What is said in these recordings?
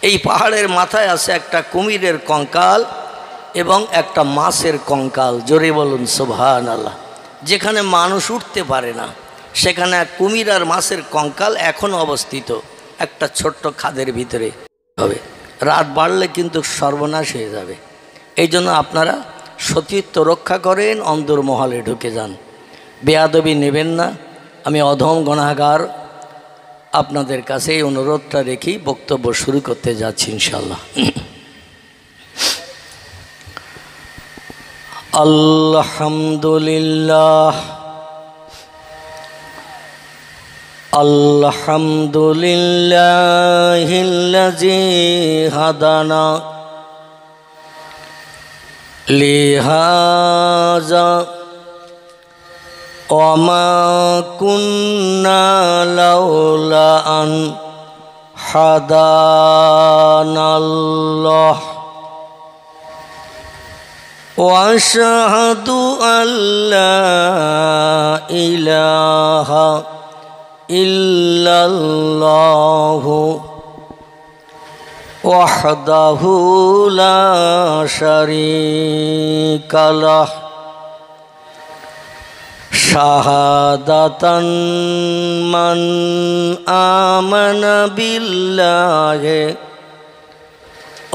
এই পাহাড়ের মাথায় আছে একটা কুমিরের কঙ্কাল এবং একটা মাছের কঙ্কাল। জোরে বলুন সুবহানাল্লাহ। যেখানে মানুষ উঠতে পারে না সেখানে এক কুমির আর মাছের কঙ্কাল এখনও অবস্থিত, একটা ছোট্ট খাদের ভিতরে হবে। রাত বাড়লে কিন্তু সর্বনাশ হয়ে যাবে। এই জন্য আপনারা সতীত্ব রক্ষা করেন, অন্দরমহলে ঢুকে যান, বেয়াদবি নেবেন না। আমি অধম গুনাহগার, আপনাদের কাছে এই অনুরোধটা রেখেই বক্তব্য শুরু করতে যাচ্ছি ইনশাআল্লাহ। আলহামদুলিল্লাহ আলহামদুলিল্লাহিল্লাযী হাদানা লিহাযা ওয়া মা কুন্না লাউলা আন হাদানাল্লাহ ওয়া আশহাদু আল্লা ইলাহা ইল্লাল্লাহু ওয়াহদাহু লা শারীকা লাহ শাহাদাতান মান আমানা বিল্লাহি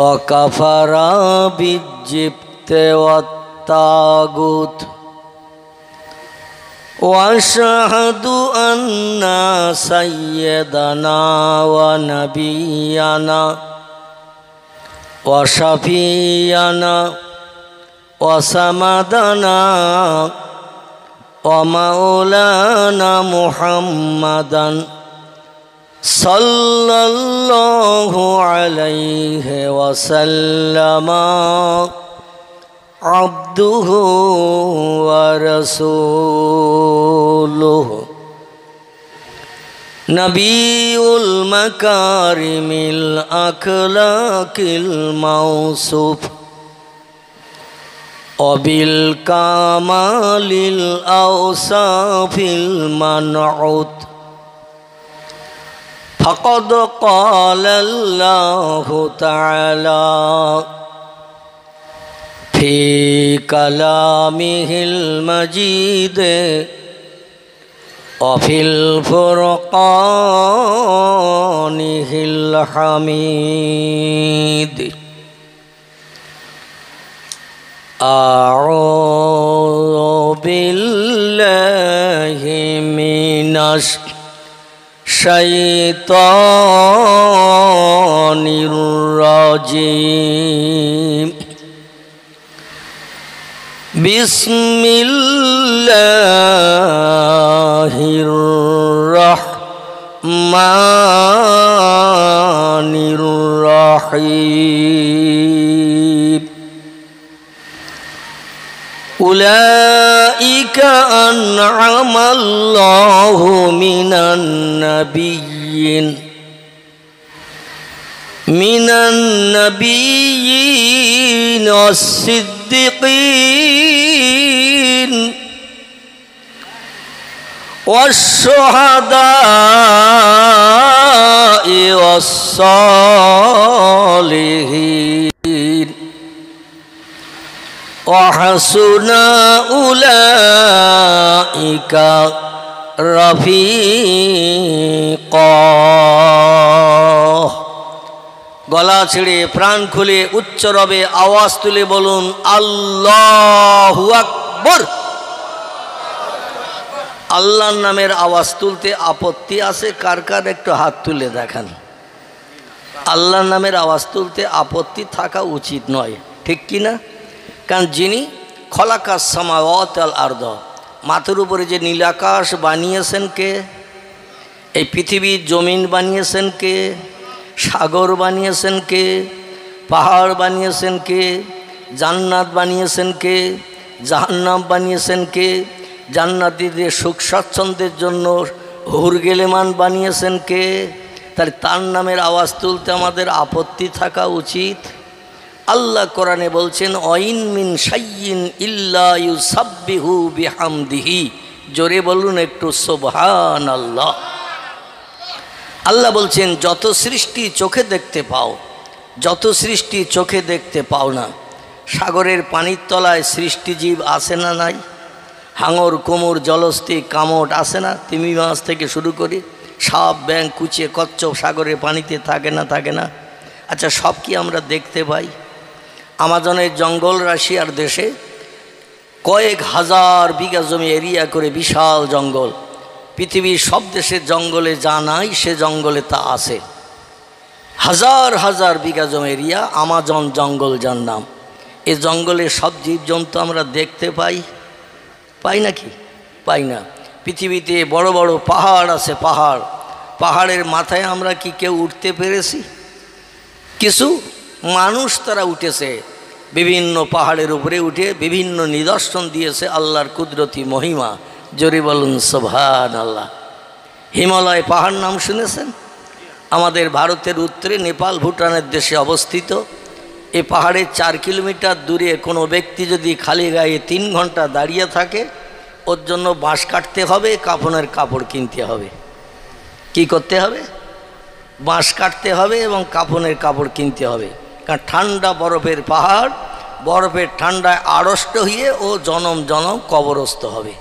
ওয়া কাফারা বিজিবতি ওয়াত তাগুত ওয়াশহাদু আন্না সাইয়্যিদানা ওয়া নাবিয়ানা ওয়া শাফিয়ানা ওয়া সামাদানা ওয়া মাওলানা মুহাম্মাদান সাল্লাল্লাহু আলাইহি ওয়া সাল্লামা আবদুহু ওয়া রাসূলুহু নবিউল মাকারিমিল আখলাকিল মাওসুফ অবিল কামালিল আওসাফিল মানউত ফাকাদ ক্বালাল্লাহু তাআলা ফি কালামিহিল মাজিদ ওয়া ফিল ফুরকানিহিল হামিদ আউযু বিল্লাহি মিনাশ শাইতানির রাজিম বিসমিল্লাহির রহমানির রহিম উলাইকা আন'আমাল্লাহু মিনান নাবিয়্যিন ওয়াস-সিদ্দিকিন ওয়াশ-শুহাদা'i ওয়াস-সালিহিন ওয়া হাসুনা উলাইকা রাফিকা। গলা ছেড়ে প্রাণ খুলে উচ্চ রবে আওয়াজ তুলে বলুন আল্লাহু আকবার। আল্লাহর নামের আওয়াজ তুলতে আপত্তি আছে কার কার? একটু হাত তুলে দেখান। আল্লাহর নামের আওয়াজ তুলতে আপত্তি থাকা উচিত নয়, ঠিক কি না? কারণ যিনি খলাকাস সামাওয়াত আল আরদ, মাথার উপরে যে নীলাকাশ বানিয়েছেন কে? এই পৃথিবীর জমিন বানিয়েছেন কে? সাগর বানিয়েছেন কে? পাহাড় বানিয়েছেন কে? জান্নাত বানিয়েছেন কে? জাহান্নাম বানিয়েছেন কে? জান্নাতীদের সুখ স্বাচ্ছন্দ্যের জন্য হুর গেলেমান বানিয়েছেন কে? তাহলে তার নামের আওয়াজ তুলতে আমাদের আপত্তি থাকা উচিত। আল্লাহ কোরআনে বলছেন ওয়াইন মিন শাইইন ইল্লা ইউসাব্বিহু বিহামদিহি। জোরে বলুন একটু সুবহানাল্লাহ। আল্লাহ বলছেন যত সৃষ্টি চোখে দেখতে পাও যত সৃষ্টি চোখে দেখতে পাও না, সাগরের পানির তলায় সৃষ্টিজীব আছে না নাই? হাঙর, কুমুর, জলস্থি, কামট আছে না? তিমি মাছ থেকে শুরু করে সাপ, ব্যাঙ, কুচে, কচ্ছপ সাগরের পানিতে থাকে না থাকে না? আচ্ছা, সব কি আমরা দেখতে পাই? আমাজনের জঙ্গল রাশিয়ার দেশে কয়েক হাজার বিঘা জমি এরিয়া করে বিশাল জঙ্গল। পৃথিবীর সব দেশের জঙ্গলে যা নাই সে জঙ্গলে তা আছে। হাজার হাজার বিঘা জমি এরিয়া আমাজন জঙ্গল যার নাম। এই জঙ্গলে সব জীবজন্তু আমরা দেখতে পাই? পাই নাকি? পাই না। পৃথিবীতে বড় বড় পাহাড় আছে, পাহাড়ের মাথায় আমরা কি কেউ উঠতে পেরেছি? কিছু মানুষ তারা উঠেছে, বিভিন্ন পাহাড়ের উপরে উঠে বিভিন্ন নিদর্শন দিয়েছে আল্লাহর কুদরতি মহিমা। জোরে বলুন সুবহানাল্লাহ। হিমালয় পাহাড় নাম শুনেছেন? আমাদের ভারতের উত্তরে নেপাল ভুটানের দেশে অবস্থিত। এই পাহাড়ের 4 কিলোমিটার দূরে কোনো ব্যক্তি যদি খালি গায়ে 3 ঘন্টা দাঁড়িয়ে থাকে, ওর জন্য বাঁশ কাটতে হবে, কাফনের কাপড় কিনতে হবে। কি করতে হবে? বাঁশ কাটতে হবে এবং কাফনের কাপড় কিনতে হবে। কারণ ঠান্ডা বরফের পাহাড়, বরফের ঠান্ডায় আড়ষ্ট হয়ে ও জনম জনম কবরস্থ হবে।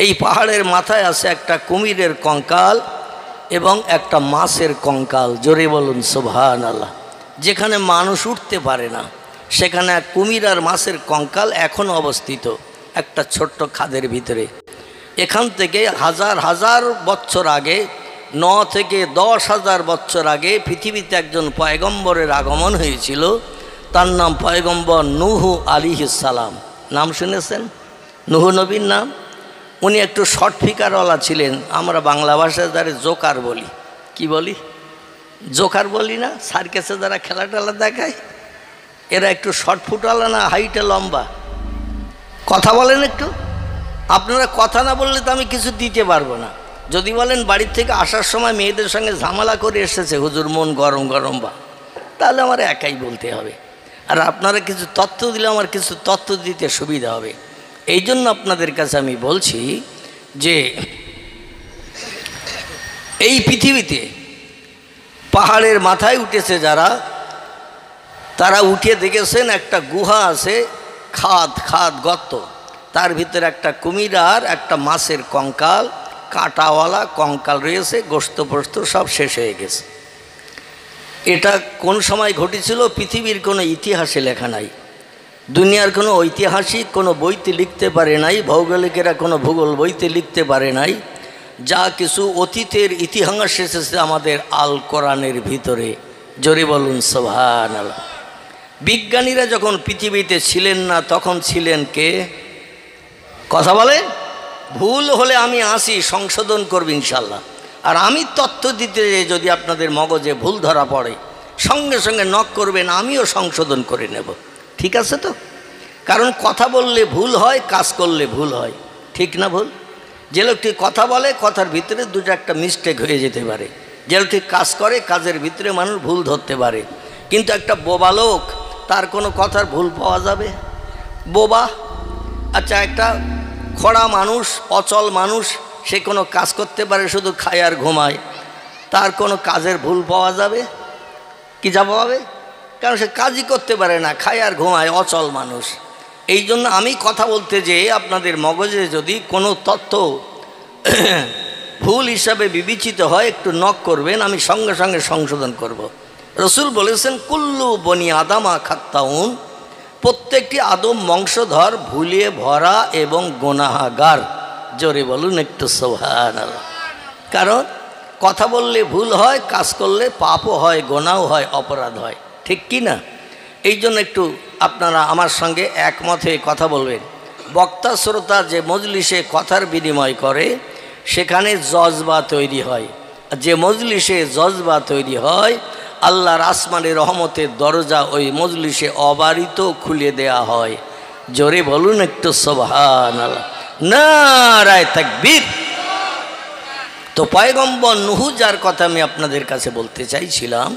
এই পাহাড়ের মাথায় আছে একটা কুমিরের কঙ্কাল এবং একটা মাছের কঙ্কাল। জোরে বলুন সুবহানাল্লাহ। যেখানে মানুষ উঠতে পারে না সেখানে এক কুমির আর মাছের কঙ্কাল এখনও অবস্থিত একটা ছোট্ট খাদের ভিতরে। এখান থেকে হাজার হাজার বছর আগে, 9 থেকে 10,000 বছর আগে পৃথিবীতে একজন পয়গম্বরের আগমন হয়েছিল। তার নাম পয়গম্বর নূহ আলাইহিস সালাম। নাম শুনেছেন? নূহ নবীর নাম। উনি একটু শর্ট ফিকারওয়ালা ছিলেন। আমরা বাংলা ভাষায় যারা জোকার বলি। কি বলি? জোকার বলি না? সার্কাসে যারা খেলা টেলা দেখায় এরা একটু শর্ট ফুটওয়ালা না, হাইটে লম্বা? কথা বলেন একটু। আপনারা কথা না বললে তো আমি কিছু দিতে পারবো না। যদি বলেন বাড়ির থেকে আসার সময় মেয়েদের সঙ্গে ঝামেলা করে এসেছে, হুজুর মন গরম গরম বা, তাহলে আমার একাই বলতে হবে। আর আপনারা কিছু তথ্য দিলে আমার কিছু তথ্য দিতে সুবিধা হবে। এই জন্য আপনাদের কাছে আমি বলছি যে এই পৃথিবীতে পাহাড়ের মাথায় উঠেছে যারা, তারা উঠে দেখেছেন একটা গুহা আছে, খাদ গর্ত, তার ভিতরে একটা কুমির আর একটা মাছের কঙ্কাল, কাঁটাওয়ালা কঙ্কাল রয়েছে, গোস্ত পোস্ত সব শেষ হয়ে গেছে। এটা কোন সময় ঘটেছিল পৃথিবীর কোনো ইতিহাসে লেখা নাই, দুনিয়ার কোনো ঐতিহাসিক কোনো বইতে লিখতে পারে নাই, ভৌগোলিকেরা কোনো ভূগোল বইতে লিখতে পারে নাই। যা কিছু অতীতের ইতিহাস এসেছে আমাদের আল কোরআনের ভিতরে। জোরে বলুন সুবহানাল্লাহ। বিজ্ঞানীরা যখন পৃথিবীতে ছিলেন না তখন ছিলেন কে? কথা বলে। ভুল হলে আমি আসি, সংশোধন করবি ইনশাল্লাহ। আর আমি তথ্য দিতে যদি আপনাদের মগজে ভুল ধরা পড়ে সঙ্গে সঙ্গে নক করবেন, আমিও সংশোধন করে নেব। ঠিক আছে তো? কারণ কথা বললে ভুল হয়, কাজ করলে ভুল হয়। ঠিক না ভুল? যে লোকটি কথা বলে কথার ভিতরে দুটো একটা মিস্টেক হয়ে যেতে পারে, যে লোকটি কাজ করে কাজের ভিতরে মানুষ ভুল ধরতে পারে। কিন্তু একটা বোবা লোক, তার কোনো কথার ভুল পাওয়া যাবে? বোবা। আচ্ছা, একটা খোড়া মানুষ, অচল মানুষ, সে কোনো কাজ করতে পারে, শুধু খায় আর ঘুমায়। তার কোনো কাজের ভুল পাওয়া যাবে কি যা পাবে? কারণ সে কাজই করতে পারে না, খায় আর ঘুমায়, অচল মানুষ। এই জন্য আমি কথা বলতে যেয়ে আপনাদের মগজে যদি কোনো তথ্য ভুল হিসাবে বিবেচিত হয় একটু নক করবেন, আমি সঙ্গে সঙ্গে সংশোধন করব। রসুল বলেছেন কুল্লু বনি আদামা খাত্তাউন, প্রত্যেকটি আদম বংশধর ভুলে ভরা এবং গুনাহগার। জোরে বলুন একটু সুবহানাল্লাহ। কারণ কথা বললে ভুল হয়, কাজ করলে পাপও হয়, গুনাহও হয়, অপরাধ হয়, ঠিক কি না? এই জন্য একটু আপনারা আমার সঙ্গে একমত হয়ে কথা বলবেন। বক্তা শ্রোতা যে মজলিসে কথার বিনিময় করে সেখানে জজবা তৈরি হয়। যে মজলিসে জজবা তৈরি হয় আল্লাহর আসমানের রহমতের দরজা ওই মজলিসে অবারিত খুলে দেয়া হয়। জোরে বলুন একটু সুবহানাল্লাহ, নারায়ে তাকবীর। তো পয়গম্বর নুহু যার কথা আমি আপনাদের কাছে বলতে চাইছিলাম,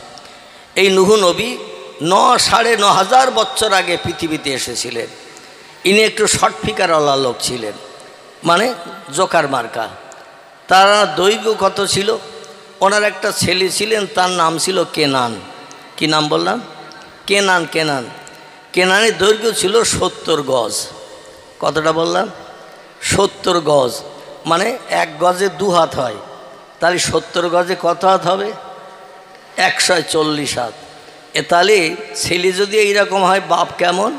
এই নুহু নবী 9,500 বছর আগে পৃথিবীতে এসেছিলেন। ইনি একটু শর্ট ফিকারওয়ালা লোক ছিলেন, মানে জোকার মার্কা। তারা দৈর্ঘ্য কত ছিল? ওনার একটা ছেলে ছিলেন, তার নাম ছিল কেনান। কি নাম বললাম? কেনান। কেনানের দৈর্ঘ্য ছিল 70 গজ। কতটা বললাম? 70 গজ, মানে 1 গজে 2 হাত হয়, তাহলে 70 গজে কত হাত হবে? 140 হাত। তাহলে ছেলে যদি এইরকম হয়, বাপ কেমন?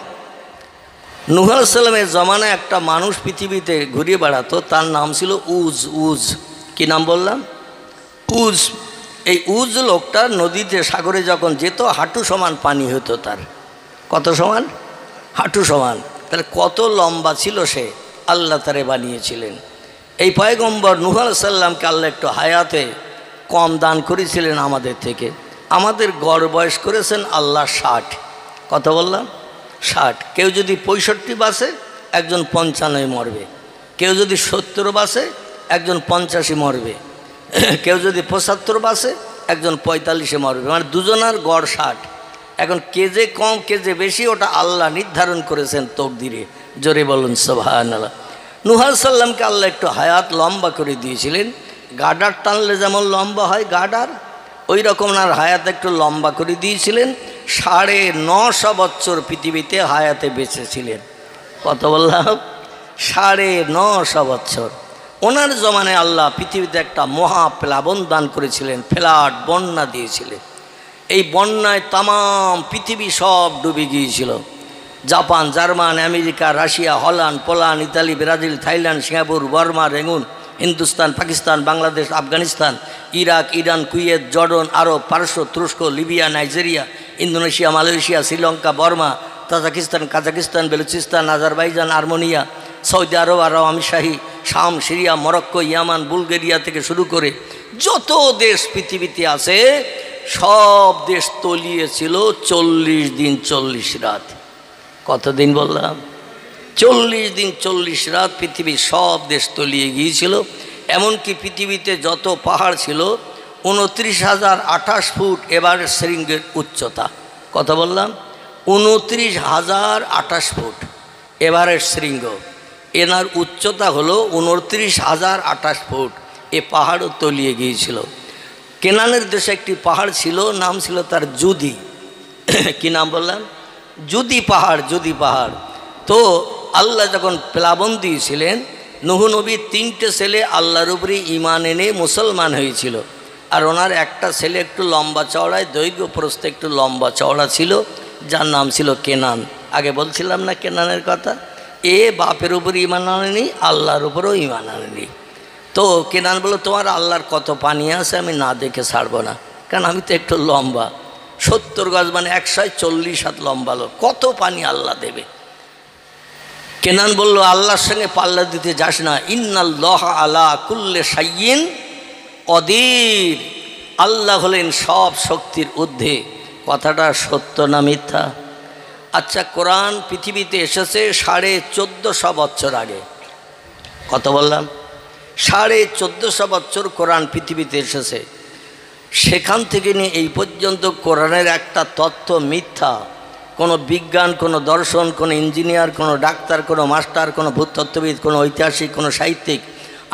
নূহ আলাইহিস সালামের জমানায় একটা মানুষ পৃথিবীতে ঘুরিয়ে বেড়াতো, তার নাম ছিল উজ। কি নাম বললাম? উজ। এই উজ লোকটা নদীতে সাগরে যখন যেত হাঁটু সমান পানি হতো তার। কত সমান? হাঁটু সমান। তাহলে কত লম্বা ছিল সে, আল্লাহ তারে বানিয়েছিলেন। এই পয়গম্বর নূহ আলাইহিস সালামকে আল্লাহ একটু হায়াতে কম দান করেছিলেন আমাদের থেকে। আমাদের গড় বয়স করেছেন আল্লাহ 60। কত বললাম? 60। কেউ যদি 65 বাসে একজন 95 মরবে, কেউ যদি 70 বাসে একজন 85 মরবে, কেউ যদি 75 বাসে একজন 45 মরবে, মানে দুজনার গড় 60। এখন কে যে কম কে যে বেশি ওটা আল্লাহ নির্ধারণ করেছেন তকদিরে। জোরে বলুন সুবহানাল্লাহ। নূহ আলাইহিস সালামকে আল্লাহ একটু হায়াত লম্বা করে দিয়েছিলেন। গাডার টানলে যেমন লম্বা হয় গাডার, ওই রকম আর হায়াত একটু লম্বা করে দিয়েছিলেন। 950 বছর পৃথিবীতে হায়াতে বেঁচেছিলেন। কত বললাম? 950 বছর। ওনার জমানায় আল্লাহ পৃথিবীতে একটা মহা প্লাবন দান করেছিলেন, ফ্লাড, বন্যা দিয়েছিলেন। এই বন্যায় তাম পৃথিবী সব ডুবে গিয়েছিল। Japan, German, America, Russia, Holland, Poland, Italy, Brazil, Thailand, Singapore, Burma, Rangoon, Hindustan, Pakistan, Bangladesh, Afghanistan, Iraq, Iran, Kuwait, Jordan, Arab, পারস্য, তুরস্ক, Libya, Nigeria, Indonesia, Malaysia, Sri Lanka, Burma, Tajikistan, Kazakhstan, Balochistan, Azerbaijan, Armenia, Saudi Arab, আমিরশাহী, শাম, সিরিয়া, মরক্কো, ইয়ামান, বুলগেরিয়া থেকে শুরু করে যত দেশ পৃথিবীতে আছে সব দেশ তলিয়েছিল 40 দিন 40 রাত। কতদিন বললাম? 40 দিন 40 রাত পৃথিবীর সব দেশ তলিয়ে গিয়েছিল। এমনকি পৃথিবীতে যত পাহাড় ছিল 29,028 ফুট এবারের শৃঙ্গের উচ্চতা। কত বললাম? 29,028 ফুট এবারের শৃঙ্গ। এনার উচ্চতা হলো 29,028 ফুট। এ পাহাড়ও তলিয়ে গিয়েছিল। কেনানের দেশে একটি পাহাড় ছিল, নাম ছিল তার জুদি। কি নাম বললাম? জুদি পাহাড়। জুদি পাহাড়। তো আল্লাহ যখন প্লাবন দিয়েছিলেন, নূহ নবীর 3টে ছেলে আল্লাহর উপরে ঈমান এনে মুসলমান হয়েছিল। আর ওনার একটা ছেলে একটু লম্বা চওড়ায়, দৈর্ঘ্য প্রস্থ একটু লম্বা চওড়া ছিল, যার নাম ছিল কেনান। আগে বলছিলাম না কেনানের কথা? এ বাপের উপরে ঈমান আনেনি, আল্লাহর উপরেও ঈমান আনেনি। তো কেনান বলল, তোমার আল্লাহর কত পানি আছে আমি না দেখে ছাড়বো না, কারণ আমি তো একটু লম্বা। 70 গজ মানে 140 হাত লম্বা লোক, কত পানি আল্লাহ দেবে? কেনান বলল, আল্লাহর সঙ্গে পাল্লা দিতে যাস না। ইন্নাল্লাহ আলা কুল্লি শাইইন কদির। আল্লাহ হলেন সব শক্তির ঊর্ধ্বে। কথাটা সত্য না মিথ্যা? আচ্ছা, কোরআন পৃথিবীতে এসেছে 1450 বছর আগে। কত বললাম? 1450 বছর কোরআন পৃথিবীতে এসেছে। সেখান থেকে নিয়ে এই পর্যন্ত কোরআনের একটা তথ্য মিথ্যা। কোনো বিজ্ঞান, কোনো দর্শন, কোনো ইঞ্জিনিয়ার, কোনো ডাক্তার, কোনো মাস্টার, কোনো ভূতত্ত্ববিদ, কোনো ঐতিহাসিক, কোনো সাহিত্যিক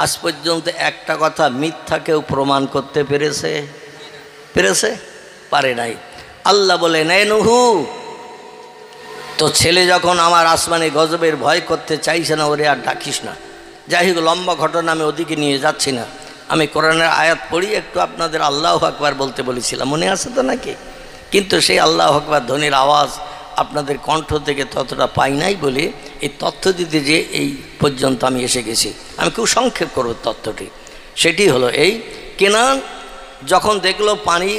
আজ পর্যন্ত একটা কথা মিথ্যা কেউ প্রমাণ করতে পেরেছে? পারে নাই। আল্লাহ বলে, নে নুহু, তো ছেলে যখন আমার আসমানে গজবের ভয় করতে চাইছে না, ওরে আর ডাকিস না। যাই হোক, লম্বা ঘটনা, আমি ওদিকে নিয়ে যাচ্ছি না। আমি কোরআনের আয়াত পড়ি, একটু আপনাদের আল্লাহু আকবার বলতে বলেছিলাম, মনে আছে তো নাকি? কিন্তু সেই আল্লাহু আকবার ধ্বনির আওয়াজ আপনাদের কণ্ঠ থেকে ততটা পাই নাই বলে এই তথ্য দিতে যে এই পর্যন্ত আমি এসে গেছি। আমি খুব সংক্ষেপ করব তথ্যটি। সেটি হলো এই, কেনান যখন দেখলো পানি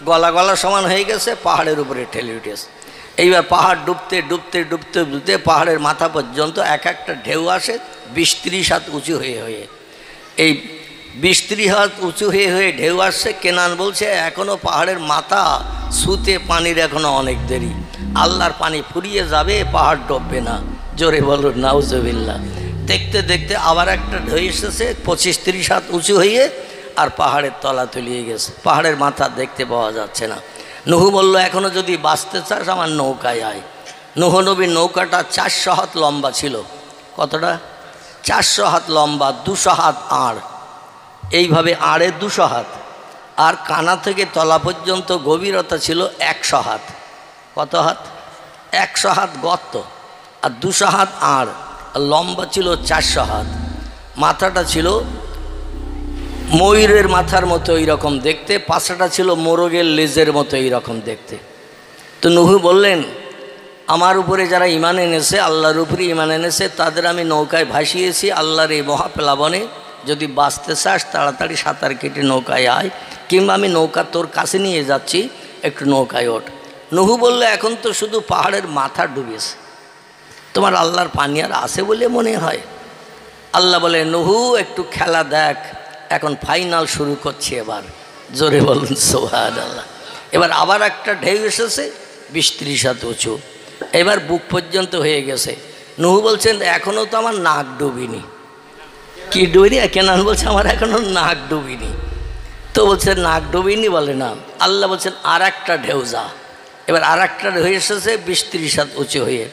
গলা গলা সমান হয়ে গেছে, পাহাড়ের উপরে ঠেলে উঠেছে। এইবার পাহাড় ডুবতে ডুবতে ডুবতে ডুবতে পাহাড়ের মাথা পর্যন্ত এক একটা ঢেউ আসে 20-30 হাত উঁচু হয়ে হয়ে। এই 20-30 হাত উঁচু হয়ে হয়ে ঢেউ আসছে। কেনান বলছে, এখনও পাহাড়ের মাথা ছুঁতে পানির এখনও অনেক দেরি, আল্লাহর পানি ফুরিয়ে যাবে, পাহাড় ডুববে না। জোরে বলুন নাউজুবিল্লাহ। দেখতে দেখতে আবার একটা ঢেউ এসেছে 25-30 হাত উঁচু হয়ে, আর পাহাড়ের তলা তলিয়ে গেছে, পাহাড়ের মাথা দেখতে পাওয়া যাচ্ছে না। নুহু বলল, এখনও যদি বাঁচতে চাস আমার নৌকায় আয়। নুহু নবীর নৌকাটা 400 হাত লম্বা ছিল। কতটা? 400 হাত লম্বা, 200 হাত আড়, এইভাবে আড়ে 200 হাত, আর কানা থেকে তলা পর্যন্ত গভীরতা ছিল 100 হাত। কত হাত? 100 হাত গর্ত, আর 200 হাত আড়, আর লম্বা ছিল 400 হাত। মাথাটা ছিল ময়ূরের মাথার মতো এইরকম দেখতে, পাশাটা ছিল মোরগের লেজের মতো এইরকম দেখতে। তো নুহু বললেন, আমার উপরে যারা ঈমান এনেছে, আল্লাহর উপরে ঈমান এনেছে, তাদের আমি নৌকায় ভাসিয়েছি আল্লাহর এই মহাপ্লাবনে। যদি বাঁচতে চাস তাড়াতাড়ি সাঁতার কেটে নৌকায় আয়, কিংবা আমি নৌকা তোর কাছে নিয়ে যাচ্ছি, একটু নৌকায় ওঠ। নুহু বলল, এখন তো শুধু পাহাড়ের মাথা ডুবেছে, তোমার আল্লাহর পানি আর আছে বলে মনে হয়? আল্লাহ বলে, নুহু একটু খেলা দেখ, এখন ফাইনাল শুরু করছি এবার। জোরে বলুন সুবহানাল্লাহ। এবার আবার একটা ঢেউ এসেছে 20-30 হাত উঁচু, এবার বুক পর্যন্ত হয়ে গেছে। নুহু বলছেন, এখনও তো আমার নাক ডুবিনি। কি ডুবিনি? কেনান বলছে, আমার এখনও নাক ডুবিনি। তো বলছে, নাক ডুবিনি? বলে না। আল্লাহ বলছেন, আর একটা ঢেউ যা। এবার আর একটা ঢেউ এসেছে 20-30 হাত উঁচু হয়ে,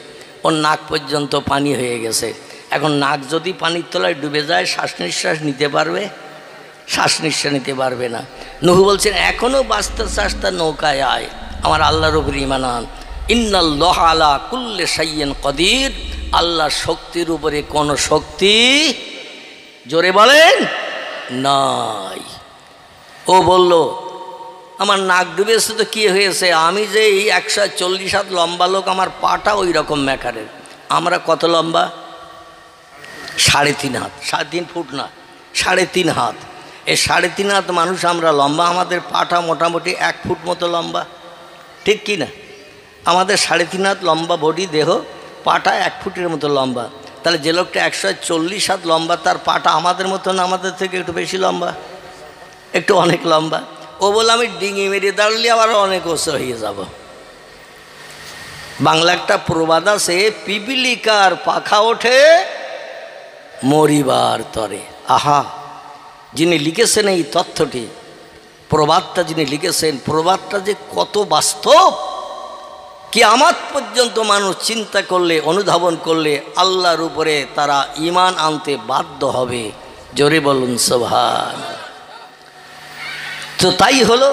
ওর নাক পর্যন্ত পানি হয়ে গেছে। এখন নাক যদি পানির তলায় ডুবে যায়, শ্বাস নিঃশ্বাস নিতে পারবে? শ্বাস নিঃশ্বাস নিতে পারবে না। নুহু বলছেন, এখনও বাঁচতে চাস তা নৌকায় আয়, আমার আল্লাহর উপর ঈমান আন। ইন্নাল্লাহ আলা কুল্লি শাইইন কদির, আল্লাহর শক্তির উপরে কোনো শক্তি, জোরে বলেন, নাই। ও বলল, আমার নাক ডুবেছে তো কী হয়েছে? আমি যে এই 140 হাত লম্বা লোক, আমার পাটা ওই রকম ম্যাকারের। আমরা কত লম্বা? 3.5 হাত, 3.5 ফুট না, 3.5 হাত। এই 3.5 হাত মানুষ আমরা লম্বা, আমাদের পাটা মোটামুটি 1 ফুট মতো লম্বা, ঠিক কি না? আমাদের 3.5 হাত লম্বা বডি দেহ, পাটা 1 ফুটের মতো লম্বা। তাহলে যে লোকটা 140 হাত লম্বা, তার পাটা আমাদের মতো না, আমাদের থেকে একটু বেশি লম্বা, একটু অনেক লম্বা। ও বলে, আমি ডিঙি মেরে দাঁড়ালে আবার অনেক ওসে হয়ে যাব। বাংলা একটা প্রবাদ আছে, পিপিলিকার পাখা ওঠে মরিবার তরে। আহা, যিনি লিখেছেন এই তথ্যটি, প্রবাদটা যিনি লিখেছেন, প্রবাদটা যে কত বাস্তব, কিয়ামত পর্যন্ত মানুষ চিন্তা করলে, অনুধাবন করলে আল্লাহর উপরে তারা ঈমান আনতে বাধ্য হবে। জোরে বলুন সুবহানাল্লাহ। তো তাই হলো,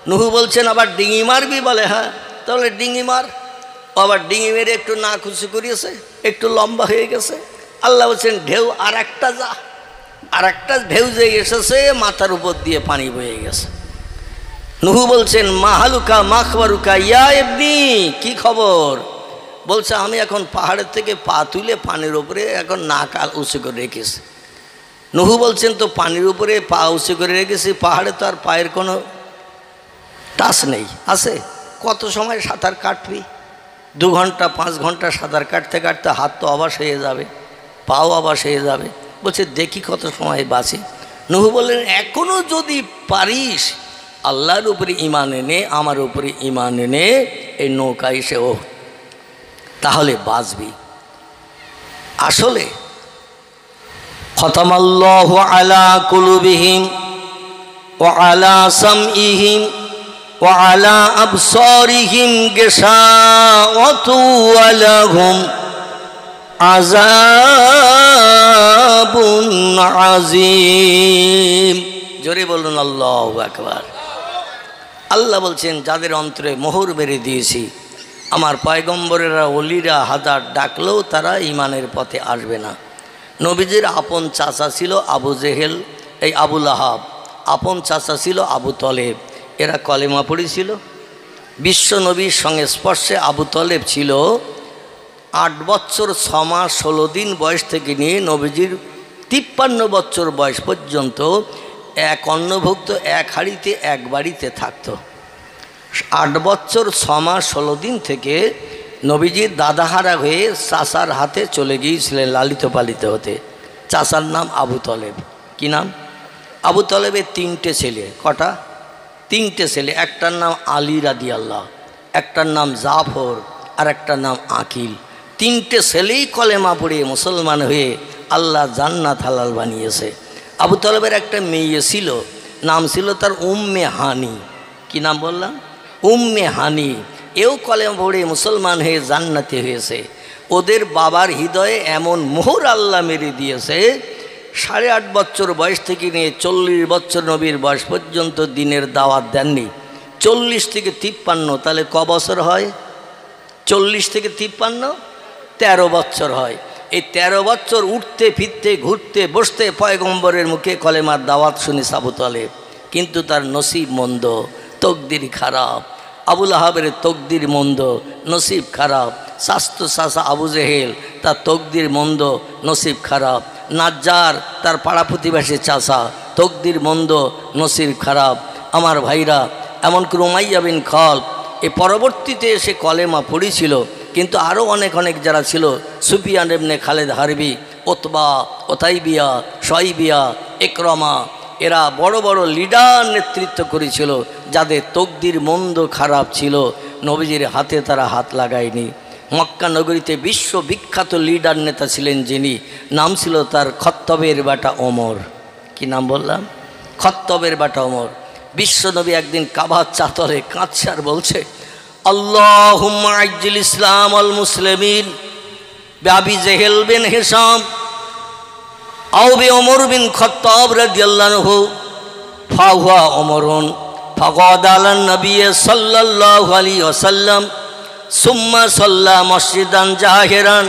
নুহু বলছেন, আবার ডিঙি মারবি? বলে হ্যাঁ। তাহলে ডিঙি মার। আবার ডিঙি মেরে একটু না খুশি করিয়েছে, একটু লম্বা হয়ে গেছে। আল্লাহ বলছেন, ঢেউ আর একটা যা। আর একটা ঢেউ যে এসেছে, মাথার উপর দিয়ে পানি বয়ে গেছে। নুহু বলছেন, মাহালুকা মাখবারুকা ইয়া ইবনি, কি খবর? বলছে, আমি এখন পাহাড়ের থেকে পা তুলে পানির উপরে এখন নাক উঁচু করে রেখেছি। নুহু বলছেন, তো পানির উপরে পা উঁচু করে রেখেছি, পাহাড়ে তো আর পায়ের কোনো টাচ নেই, আছে? কত সময় সাঁতার কাটবি? 2 ঘন্টা 5 ঘন্টা সাঁতার কাটতে কাটতে হাত তো অবাস হয়ে যাবে, পাও অবাস হয়ে যাবে। বলছে, দেখি কত সময় বাঁচে। নুহু বললেন, এখনও যদি পারিস আল্লাহর উপরে ঈমান এনে, আমার উপরে ঈমান এনে এই নৌকা এসে ও, তাহলে বাঁচবি। আসলে খতামাল্লাহু আলা কুলুবিহিম ওয়া আলা সামইহিম ওয়া আলা আবসারিহিম গিশাওয়াতু ওয়া লাহুম আযাবুন আযীম। জোরে বলুন আল্লাহু আকবার। আল্লাহ বলছেন যাদের অন্তরে মোহর মেরে দিয়েছি, আমার পয়গম্বরেরা ওলিরা হাজার ডাকলেও তারা ঈমানের পথে আসবে না। নবীজির আপন চাচা ছিল আবু জেহেল, এই আবু লাহাব, আপন চাচা ছিল আবু তলেব, এরা কলেমা পড়েছিল। বিশ্ব নবীর সংস্পর্শে আবু তলেব ছিল 8 বছর 6 মাস 16 দিন বয়স থেকে নিয়ে নবীজির 53 বছর বয়স পর্যন্ত এক অন্নভুক্ত এক হাঁড়িতে এক বাড়িতে থাকতো। 8 বছর 6 মাস 16 দিন থেকে নবীজির দাদাহারা হয়ে চাচার হাতে চলে গিয়েছিলেন লালিত পালিত হতে। চাচার নাম আবু তলেব। কি নাম? আবু তলেবের 3টে ছেলে। কটা? 3টে ছেলে। একটার নাম আলী রাদিয়াল্লাহ, একটার নাম জাফর, আর একটার নাম আকিল। 3টে ছেলেই কলেমা পড়ে মুসলমান হয়ে আল্লাহ জান্নাত হালাল বানিয়েছে। আবু তলেবের একটা মেয়ে ছিল, নাম ছিল তার উম্মে হানি। কি নাম বললাম? উম্মে হানি। এও কলেমা পড়ে মুসলমান হয়ে জান্নাতি হয়েছে। ওদের বাবার হৃদয়ে এমন মোহর আল্লাহ মেরে দিয়েছে, 8.5 বছর বয়স থেকে নিয়ে 40 বছর নবীর বয়স পর্যন্ত দিনের দাওয়াত দেননি। 40 থেকে 53, তাহলে ক বছর হয়? 40 থেকে 53 13 বছর হয়। এই 13 বছর উঠতে ফিরতে ঘুরতে বসতে পয়গম্বরের মুখে কলেমার দাওয়াত শুনি আবু তলেব, কিন্তু তার নসিব মন্দ, তকদির খারাপ। আবু লাহাবের তকদির মন্দ, নসিব খারাপ। স্বাস্থ্য চাচা আবু জেহেল, তার তকদির মন্দ, নসিব খারাপ। নাজ্জার তার পাড়া প্রতিবেশী চাচা, তকদির মন্দ, নসিব খারাপ। আমার ভাইরা, এমনকি উমাইয়া বিন খালদ এ পরবর্তীতে এসে কলেমা পড়েছিল, কিন্তু আরও অনেক যারা ছিল, সুফিয়ান ইবনে খালেদ হারবি, ওতবা, ওতাইবিয়া, শয়বিয়া, ইকরামা, এরা বড় বড় লিডার নেতৃত্ব করেছিল, যাদের তকদির মন্দ খারাপ ছিল, নবীজির হাতে তারা হাত লাগায়নি। মক্কা নগরীতে বিশ্ববিখ্যাত লিডার নেতা ছিলেন যিনি, নাম ছিল তার খত্তবের বেটা ওমর। কি নাম বললাম? খত্তবের বেটা ওমর। বিশ্বনবী একদিন কাবার চাতরে কাঁদছে আর বলছে, আল্লাহুম্মা আজ্জিল ইসলাম আল মুসলিমিন বিআবি জেহেল বিন হিশাম আও বি ওমর বিন খত্তাব রাদিয়াল্লাহু আনহু ফাহুয়া ওমরুন ফাকাদ আলান নবী সাল্লাল্লাহু আলাইহি ওয়াসাল্লাম সুম্মা সাল্লা মসজিদান জাহিরান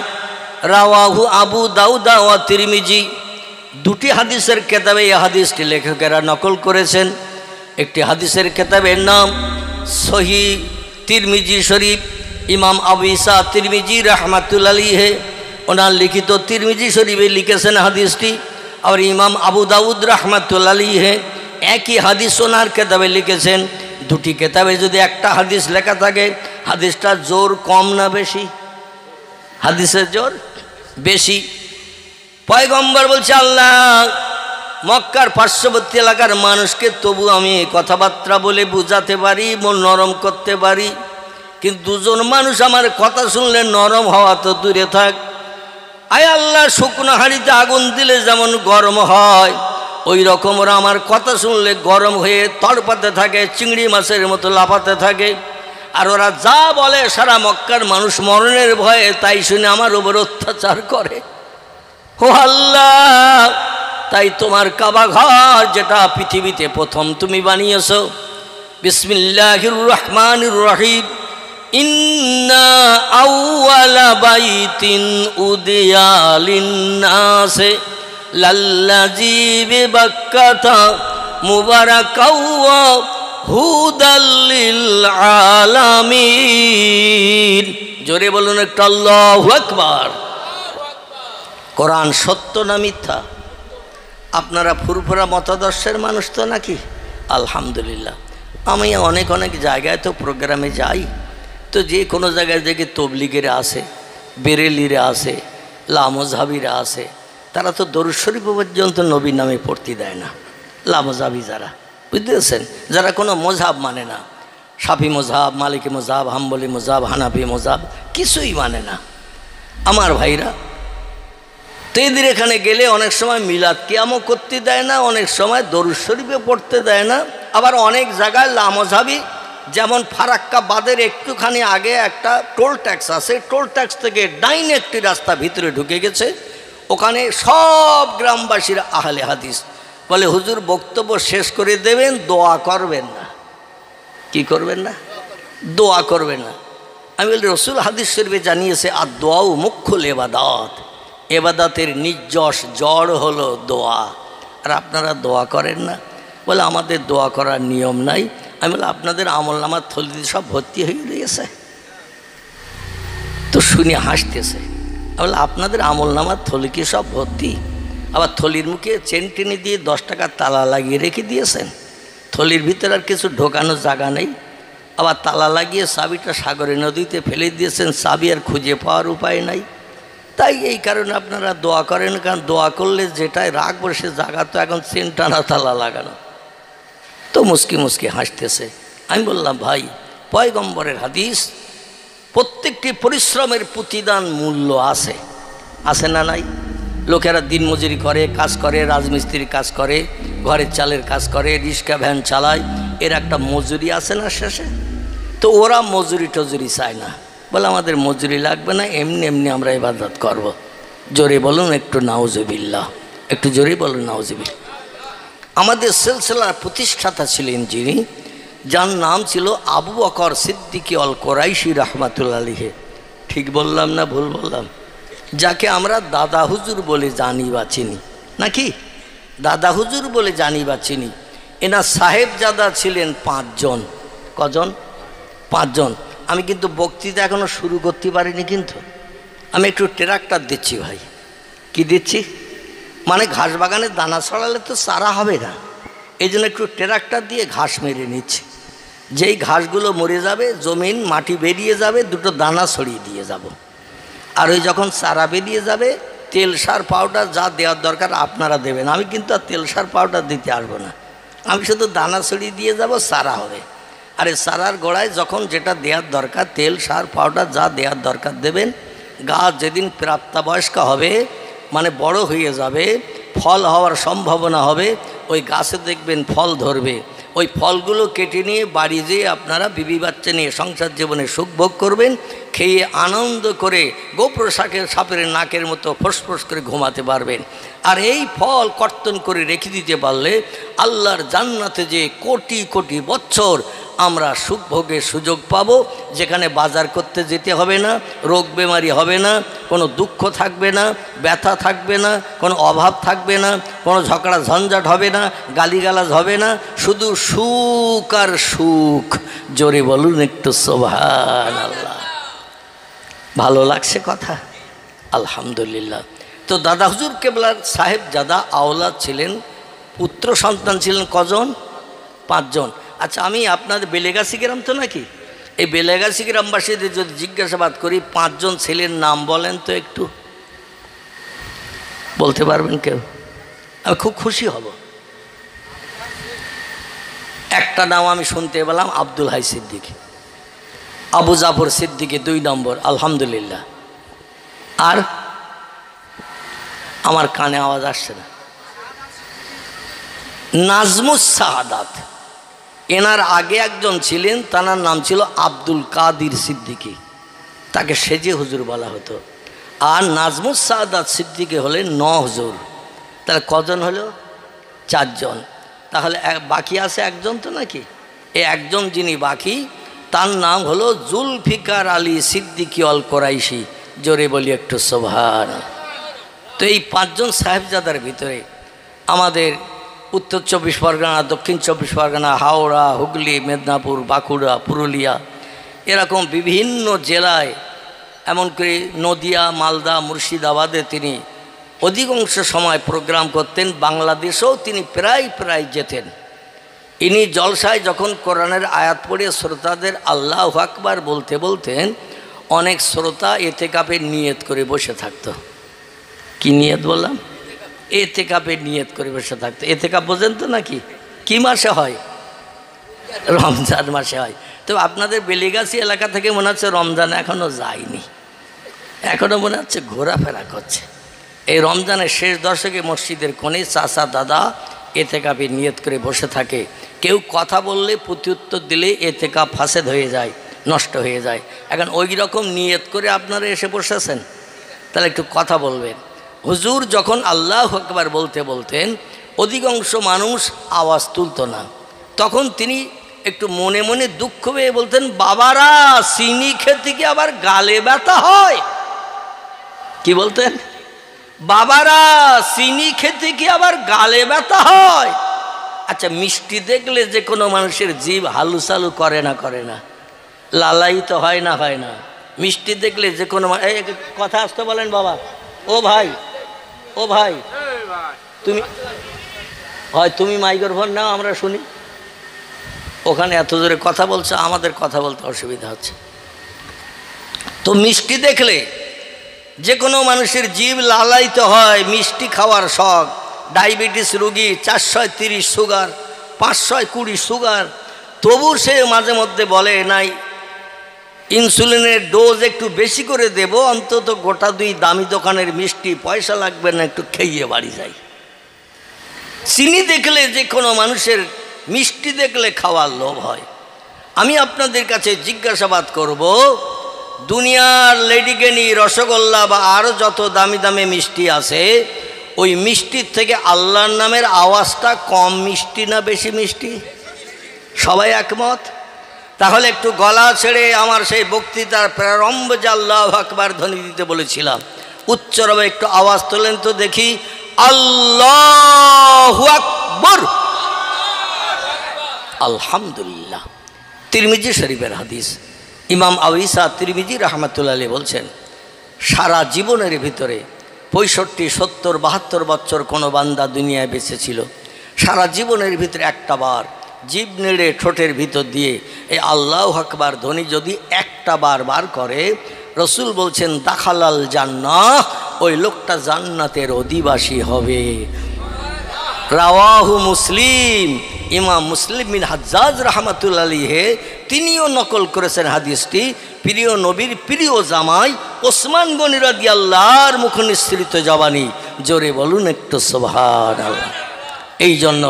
রাওয়াহু আবু দাউদ ওয়া তিরমিজি। 2টি হাদিসের কিতাবে এই হাদিসটি লেখকেরা নকল করেছেন। একটি হাদিসের কিতাবের নাম সহিহ তিরমিজি শরীফ, ইমাম আবু ঈসা তিরমিজি রাহমাতুল্লাহি আলাইহি ওনার লিখিত তিরমিজি শরীফে লিখেছেন হাদিসটি। আর ইমাম আবু দাউদ রাহমাতুল্লাহি আলাইহি একই হাদিস ওনার কিতাবে লিখেছেন। 2টি কিতাবে যদি একটা হাদিস লেখা থাকে, হাদিসটার জোর কম না বেশি? হাদিসের জোর বেশি। পয়গম্বর বলছে, আল্লাহ মক্কার পার্শ্ববর্তী এলাকার মানুষকে তবু আমি কথাবার্তা বলে বুঝাতে পারি, মন নরম করতে পারি, কিন্তু 2জন মানুষ আমার কথা শুনলে নরম হওয়া তো দূরে থাক। আয় আল্লাহ, শুকনো হাঁড়িতে আগুন দিলে যেমন গরম হয়, ওই রকম ওরা আমার কথা শুনলে গরম হয়ে তড়পাতে থাকে, চিংড়ি মাছের মতো লাফাতে থাকে। আর ওরা যা বলে সারা মক্কার মানুষ মরণের ভয়ে তাই শুনে আমার উপর অত্যাচার করে। ও আল্লাহ, তাই তোমার কাবা ঘর যেটা পৃথিবীতে প্রথম তুমি বানিয়েছো, বিসমিল্লাহির রহমানির রহিম, ইন্না আউওয়ালা বাইতিন উদিয়া লিন্নাসে লাল্লাযী বিবাক্কাতা মুবারাকাও ওয়া হুদাল লিল আলামিন। জোরে বলুন একটু আল্লাহু আকবার। কোরআন সত্য না মিথ্যা? আপনারা ফুরফুরা মতাদর্শের মানুষ তো নাকি? আলহামদুলিল্লাহ। আমি অনেক জায়গায় তো প্রোগ্রামে যাই, তো যে কোনো জায়গায় দেখি তবলিগেরা আসে, বেরেলিরা আসে, লামজাবিরা আসে, তারা তো দরুদ শরীফ পর্যন্ত নবীর নামে পড়তে দেয় না। লামজাবি যারা, বুঝতেছেন, যারা কোনো মজহাব মানে না, শাফি মজহাব, মালিকি মজহাব, হাম্বলি মজহাব, হানাফি মজহাব কিছুই মানে না। আমার ভাইরা, তো এদের এখানে গেলে অনেক সময় মিলাদ কিয়ামও করতে দেয় না, অনেক সময় দরুদ শরীফে পড়তে দেয় না, আবার অনেক জায়গায় লামজাবি যেমন ফারাক্কা বাদের একটুখানি আগে একটা টোল ট্যাক্স আছে, টোল ট্যাক্স থেকে ডাইন একটি রাস্তা ভিতরে ঢুকে গেছে, ওখানে সব গ্রামবাসীরা আহলে হাদিস বলে হুজুর বক্তব্য শেষ করে দেবেন, দোয়া করবেন না। কি করবেন না? দোয়া করবেন না। আমি বলি রসুল হাদিস শরীফে জানিয়েছে আর দোয়াও মুখ্যুল এবাদাত, এবাদাতের নির্যশ জড় হলো দোয়া, আর আপনারা দোয়া করেন না। বলে আমাদের দোয়া করার নিয়ম নাই। আমি বলি আপনাদের আমলনামার থলিতে সব ভর্তি হয়ে গিয়েছে। তো শুনে হাসতেছে। আমি বলি আপনাদের আমলনামার থলি কি সব ভর্তি? আবার থলির মুখে চেন টেনে দিয়ে 10 টাকার তালা লাগিয়ে রেখে দিয়েছেন। থলির ভিতরে আর কিছু ঢোকানোর জায়গা নেই। আবার তালা লাগিয়ে চাবিটা সাগরে নদীতে ফেলে দিয়েছেন, চাবি আর খুঁজে পাওয়ার উপায় নাই। তাই এই কারণে আপনারা দোয়া করেন, কারণ দোয়া করলে যেটাই রাখবো সে জায়গা তো এখন চেন টানা তালা লাগানো। তো মুস্কি মুস্কি হাসতেছে। আমি বললাম ভাই, পয়গম্বরের হাদিস, প্রত্যেকটি পরিশ্রমের প্রতিদান মূল্য আছে, আছে না নাই? লোকেরা দিনমজুরি করে, কাজ করে, রাজমিস্ত্রির কাজ করে, ঘরের চালের কাজ করে, রিক্সা ভ্যান চালায়, এর একটা মজুরি আছে না শেষে? তো ওরা মজুরি টজুরি চায় না, বলে আমাদের মজুরি লাগবে না, এমনি এমনি আমরা ইবাদত করব। জোরে বলুন একটু নাউজুবিল্লাহ, একটু জোরে বলুন নাউজুবিল্লাহ। আমাদের সিলসিলার প্রতিষ্ঠাতা ছিলেন যিনি, যার নাম ছিল আবু বকর সিদ্দিকী আল কোরাইশি রাহমাতুল্লাহ আলাইহি। ঠিক বললাম না ভুল বললাম? যাকে আমরা দাদা হুজুর বলে জানি বা চিনি, নাকি? দাদা হুজুর বলে জানি বা চিনি। এনার সাহেবজাদা ছিলেন 5 জন। কজন? 5 জন। আমি কিন্তু বক্তৃতা এখনো শুরু করতে পারিনি, কিন্তু আমি একটু ট্রাক্টর দিচ্ছি ভাই। কি দিচ্ছি? মানে ঘাস বাগানে দানা ছড়ালে তো চারা হবে না, এই জন্য একটু ট্রাক্টর দিয়ে ঘাস মেরে নিচ্ছি। যেই ঘাসগুলো মরে যাবে, জমিন মাটি বেরিয়ে যাবে, দুটো দানা ছড়িয়ে দিয়ে যাব। আর ওই যখন চারা বেরিয়ে যাবে, তেল সার পাউডার যা দেওয়ার দরকার আপনারা দেবেন। আমি কিন্তু আর তেল সার পাউডার দিতে আসবো না, আমি শুধু দানা ছড়িয়ে দিয়ে যাব, চারা হবে। আর এই চারার গোড়ায় যখন যেটা দেওয়ার দরকার, তেল সার পাউডার যা দেওয়ার দরকার দেবেন। গাছ যেদিন প্রাপ্তবয়স্ক হবে, মানে বড় হয়ে যাবে, ফল হওয়ার সম্ভাবনা হবে, ওই গাছে দেখবেন ফল ধরবে। ওই ফলগুলো কেটে নিয়ে বাড়ি যেয়ে আপনারা বিবি বাচ্চা নিয়ে সংসার জীবনে সুখ ভোগ করবেন, খেয়ে আনন্দ করে গোপ্র সাপের নাকের মতো ফোঁস করে ঘুমাতে পারবেন। আর এই ফল কর্তন করে রেখে দিতে পারলে আল্লাহর জান্নাতে যে কোটি কোটি বছর আমরা সুখ ভোগের সুযোগ পাবো, যেখানে বাজার করতে যেতে হবে না, রোগ বেমারি হবে না, কোনো দুঃখ থাকবে না, ব্যথা থাকবে না, কোনো অভাব থাকবে না, কোনো ঝগড়া ঝঞ্ঝাট হবে না, গালিগালাজ হবে না, শুধু সুখ আর সুখ। জোরে বলুন একটু সুবহানাল্লাহ। ভালো লাগছে কথা? আলহামদুলিল্লাহ। তো দাদা হুজুর কেবলার সাহেবজাদা আওলাদ ছিলেন, পুত্র সন্তান ছিলেন কজন? 5 জন। আচ্ছা, আমি আপনাদের বেলেগাছি গ্রাম তো নাকি, এই বেলেগাছি গ্রামবাসীদের যদি জিজ্ঞাসাবাদ করি 5 জন ছেলের নাম বলেন তো, একটু বলতে পারবেন কেউ? আমি খুব খুশি হব। একটা নাম আমি শুনতে পেলাম, আব্দুল হাই সিদ্দিকী, আবু জাফর সিদ্দিকী 2 নম্বর, আলহামদুলিল্লাহ। আর আমার কানে আওয়াজ আসছে না। নাজমুস সাহাদাত, এনার আগে একজন ছিলেন, তার নাম ছিল আব্দুল কাদির সিদ্দিকী, তাকে সেজে হুজুর বলা হতো। আর নাজমুস সাহাদাত সিদ্দিকী হলেন 9 হুজুর। তাহলে কজন হলো? 4 জন। তাহলে বাকি আছে একজন তো নাকি? এই একজন যিনি বাকি, তার নাম হলো জুলফিকার আলী সিদ্দিকী আল কোরাইশি। জোরে বলি একটু সুবহানাল্লাহ। তো এই 5 জন সাহেবজাদার ভিতরে আমাদের উত্তর 24 পরগনা, দক্ষিণ 24 পরগনা, হাওড়া, হুগলি, মেদিনীপুর, বাঁকুড়া, পুরুলিয়া, এরকম বিভিন্ন জেলায়, এমন করে নদিয়া, মালদা, মুর্শিদাবাদে তিনি অধিকাংশ সময় প্রোগ্রাম করতেন। বাংলাদেশেও তিনি প্রায় যেতেন। ইনি জলসায় যখন কোরআনের আয়াত পড়ে শ্রোতাদের আল্লাহু আকবার বলতে বলতেন, অনেক শ্রোতা এতেকাপের নিয়ত করে বসে থাকতো। কি নিয়ত বললাম? এতেকাপের নিয়ত করে বসে থাকতো। এতেকাপ বোঝেন তো নাকি? কি মাসে হয়? রমজান মাসে হয়। তো আপনাদের বেলিগাছি এলাকা থেকে মনে হচ্ছে রমজান এখনও যায়নি, এখনও মনে হচ্ছে ঘোরাফেরা করছে। এই রমজানের শেষ দশকে মসজিদের কোণে চাচা দাদা এতেকাফে নিয়ত করে বসে থাকে। কেউ কথা বললে প্রত্যুত্তর দিলে এতেকাফ ফাসেদ হয়ে যায়, নষ্ট হয়ে যায়। এখন ওই রকম নিয়ত করে আপনারা এসে বসেছেন, তাহলে একটু কথা বলবেন। হুজুর যখন আল্লাহু আকবার বলতে বলতেন অধিকাংশ মানুষ আওয়াজ তুলত না, তখন তিনি একটু মনে মনে দুঃখ পেয়ে বলতেন, বাবারা চিনি খেতে কি আবার গালে ব্যথা হয়? কি বলতেন? বাবারা চিনি খেতে কি আবার গালে ব্যথা হয়? আচ্ছা, মিষ্টি দেখলে যে কোনো মানুষের জিভ হালুচালু করে না? করে না? লালায়িত হয় না? হয় না? মিষ্টি দেখলে যে কোনো কথা আসতে বলেন বাবা। ও ভাই, ও ভাই, তুমি মাইক্রোফোন নাও, আমরা শুনি। ওখানে এত জোরে কথা বলছে, আমাদের কথা বলতে অসুবিধা হচ্ছে। তো মিষ্টি দেখলে যে কোনো মানুষের জিভ লালায়িত হয়, মিষ্টি খাওয়ার শখ। ডায়াবেটিস রোগী 430 সুগার, 520 সুগার, তবু সে মাঝে মধ্যে বলে নাই ইনসুলিনের ডোজ একটু বেশি করে দেব, অন্তত গোটা 2 দামি দোকানের মিষ্টি, পয়সা লাগবে না, একটু খেয়ে বাড়ি যাই। চিনি দেখলে যে কোনো মানুষের, মিষ্টি দেখলে খাওয়ার লোভ হয়। আমি আপনাদের কাছে জিজ্ঞাসাবাদ করব, দুনিয়ার লেডিকেনি, রসগোল্লা বা আরও যত দামি দামি মিষ্টি আছে, ওই মিষ্টির থেকে আল্লাহর নামের আওয়াজটা কম মিষ্টি না বেশি মিষ্টি? সবাই একমত? তাহলে একটু গলা ছেড়ে আমার সেই বক্তৃতার প্রারম্ভ যে আল্লাহু আকবার ধ্বনি দিতে বলেছিলাম, উচ্চরবে একটু আওয়াজ তোলেন তো দেখি, আল্লাহু আকবার। আলহামদুলিল্লাহ। তিরমিজি শরীফের হাদিস, ইমাম আবু ঈসা তিরমিজি রাহমাতুল্লাহ আলাইহি বলছেন, সারা জীবনের ভিতরে 65, 70, 72 বছর কোনো বান্দা দুনিয়ায় বেঁচে ছিল, সারা জীবনের ভিতরে একটা বার জিভ নেড়ে ঠোঁটের ভিতর দিয়ে এই আল্লাহু আকবার ধ্বনি যদি একটা বার বার করে, রসুল বলছেন দাখালাল জান্নাহ, ওই লোকটা জান্নাতের অধিবাসী হবে। রাওয়াহু মুসলিম। ইমাম মুসলিম বিন হাজ্জাজ রাহমাতুল্লাহ আলাইহি তিনিও নকল করেছেন হাদিসটি। প্রিয় নবীর প্রিয় জামাই ওসমান গনি রাদিয়াল্লাহর মুখ নিঃসৃত জবানি, জোরে বলুন একটু সুবহানাল্লাহ। এই জন্য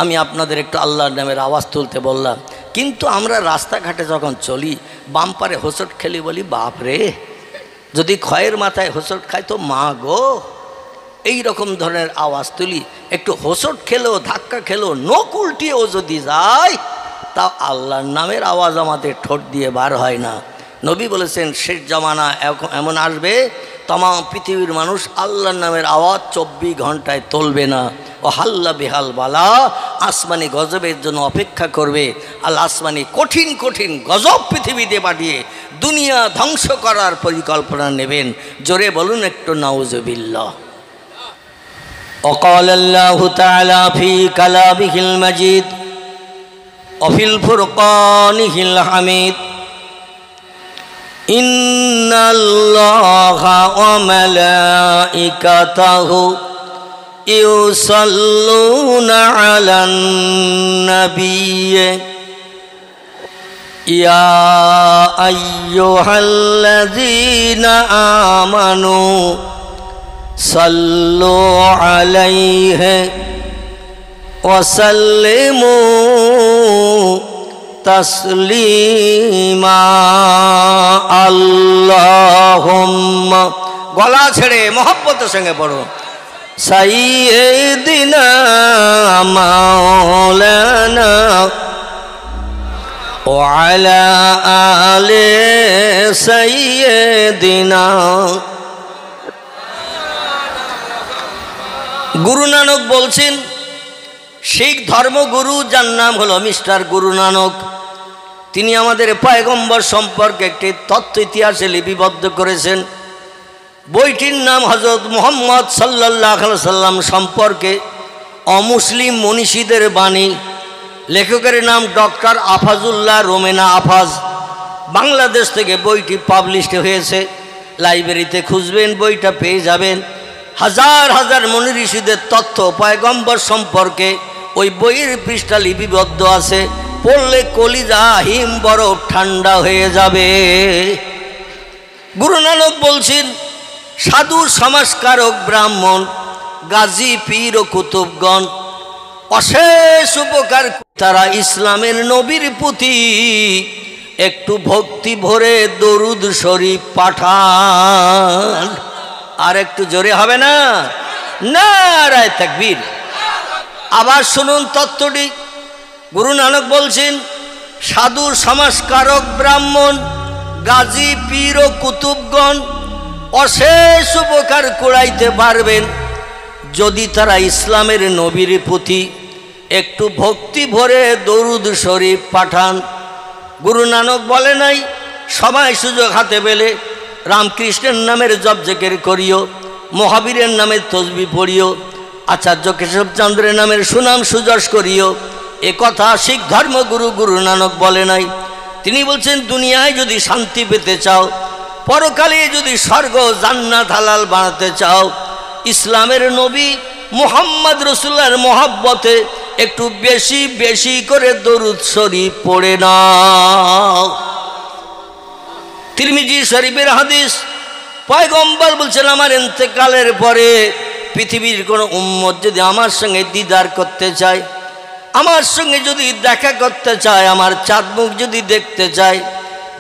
আমি আপনাদের একটু আল্লাহর নামের আওয়াজ তুলতে বললাম। কিন্তু আমরা রাস্তাঘাটে যখন চলি, বাম্পারে হোঁচট খেলি, বলি বাপ রে, যদি ক্ষয়ের মাথায় হোঁচট খায় তো মা গো, এই রকম ধরনের আওয়াজ তুলি। একটু হোঁচট খেলেও, ধাক্কা খেলেও, নখ উল্টিয়েও যদি যায়, তা আল্লাহর নামের আওয়াজ আমাদের ঠোঁট দিয়ে বার হয় না। নবী বলেছেন শেষ জামানা এমন আসবে, तमाम पृथिवीर मानुष आल्लाहर नामेर आवाज 24 घंटाय तुलबे ना ओ हाल्ला बेहाल बाला आसमानी गजबेर जोन्नो अपेक्षा करबे। आल्लाह आसमानी कठिन कठिन गजब पृथिवीते पाठिये दुनिया ध्वंस करार परिकल्पना नेबेन। जोरे बोलुन एकटु नाउजुबिल्लाह। وقال الله تعالى في كلامه المجيد وفي الفرقانه الحميد إن الله وملائكته يصلون على النبي يا أيها الذين آمنوا صلوا عليه وسلموا तस्लीमा। अल्लाहुम्मा गला छेड़े मोहब्बत संगे पढ़ो सय्यिदिना मौलाना व अला आले सय्यिदिना। गुरु नानक बोलছেন শিখ ধর্মগুরু যার নাম হলো মিস্টার গুরু নানক, তিনি আমাদের পয়গম্বর সম্পর্কে একটি তথ্য ইতিহাসে লিপিবদ্ধ করেছেন। বইটির নাম হযরত মুহাম্মদ সাল্লাল্লাহু আলাইহি সাল্লাম সম্পর্কে অমুসলিম মনীষীদের বাণী। লেখকের নাম ডক্টর আফাজুল্লাহ রোমেনা আফাজ। বাংলাদেশ থেকে বইটি পাবলিশড হয়েছে। লাইব্রেরিতে খুঁজবেন বইটা পেয়ে যাবেন। হাজার হাজার মুনি ঋষিদের তথ্য পয়গম্বর সম্পর্কে ওই বইয়ের পৃষ্ঠা লিপিবদ্ধ আছে। পড়লে কলিজা হিম বরফ ঠান্ডা হয়ে যাবে। গুরু নানক বলছেন সাধু সমাজকারক ব্রাহ্মণ গাজী পীর ও কুতুবগণ অশেষ উপকার। তারা ইসলামের নবীর প্রতি একটু ভক্তি ভরে দরুদ শরীফ পাঠান। আর একটু জোরে হবে না? নারায়ে তাকবীর। আবার শুনুন তত্ত্বটি। গুরু নানক বলছেন, সাধু সমাজকারক ব্রাহ্মণ গাজী পীর ও কুতুবগণ অশেষ উপকার কুড়াইতে পারবেন যদি তারা ইসলামের নবীর প্রতি একটু ভক্তি ভরে দরুদ শরীফ পাঠান। গুরু নানক বলে নাই সবাই সুযোগ হাতে পেলে রামকৃষ্ণের নামের জপ জিকির করিও, মহাবীরের নামের তসবিহ পড়িও, আচার্য কেশবচন্দ্রের নামের সুনাম সুযশ করিও। এ কথা শিখ ধর্মগুরু গুরু নানক বলে নাই। তিনি বলছেন, দুনিয়ায় যদি শান্তি পেতে চাও, পরকালে যদি স্বর্গ জান্নাত হালাল বানাতে চাও, ইসলামের নবী মুহাম্মদ রাসূলুল্লাহর মহব্বতে একটু বেশি বেশি করে দরুদ শরীফ পড়ে নাও। তিরমিজি শরীফের হাদিস, পয়গম্বর বলছেন, আমার ইন্তেকালের পরে পৃথিবীর কোনো উম্মত যদি আমার সঙ্গে দিদার করতে চায়, আমার সঙ্গে যদি দেখা করতে চায়, আমার চাঁদ মুখ যদি দেখতে চায়,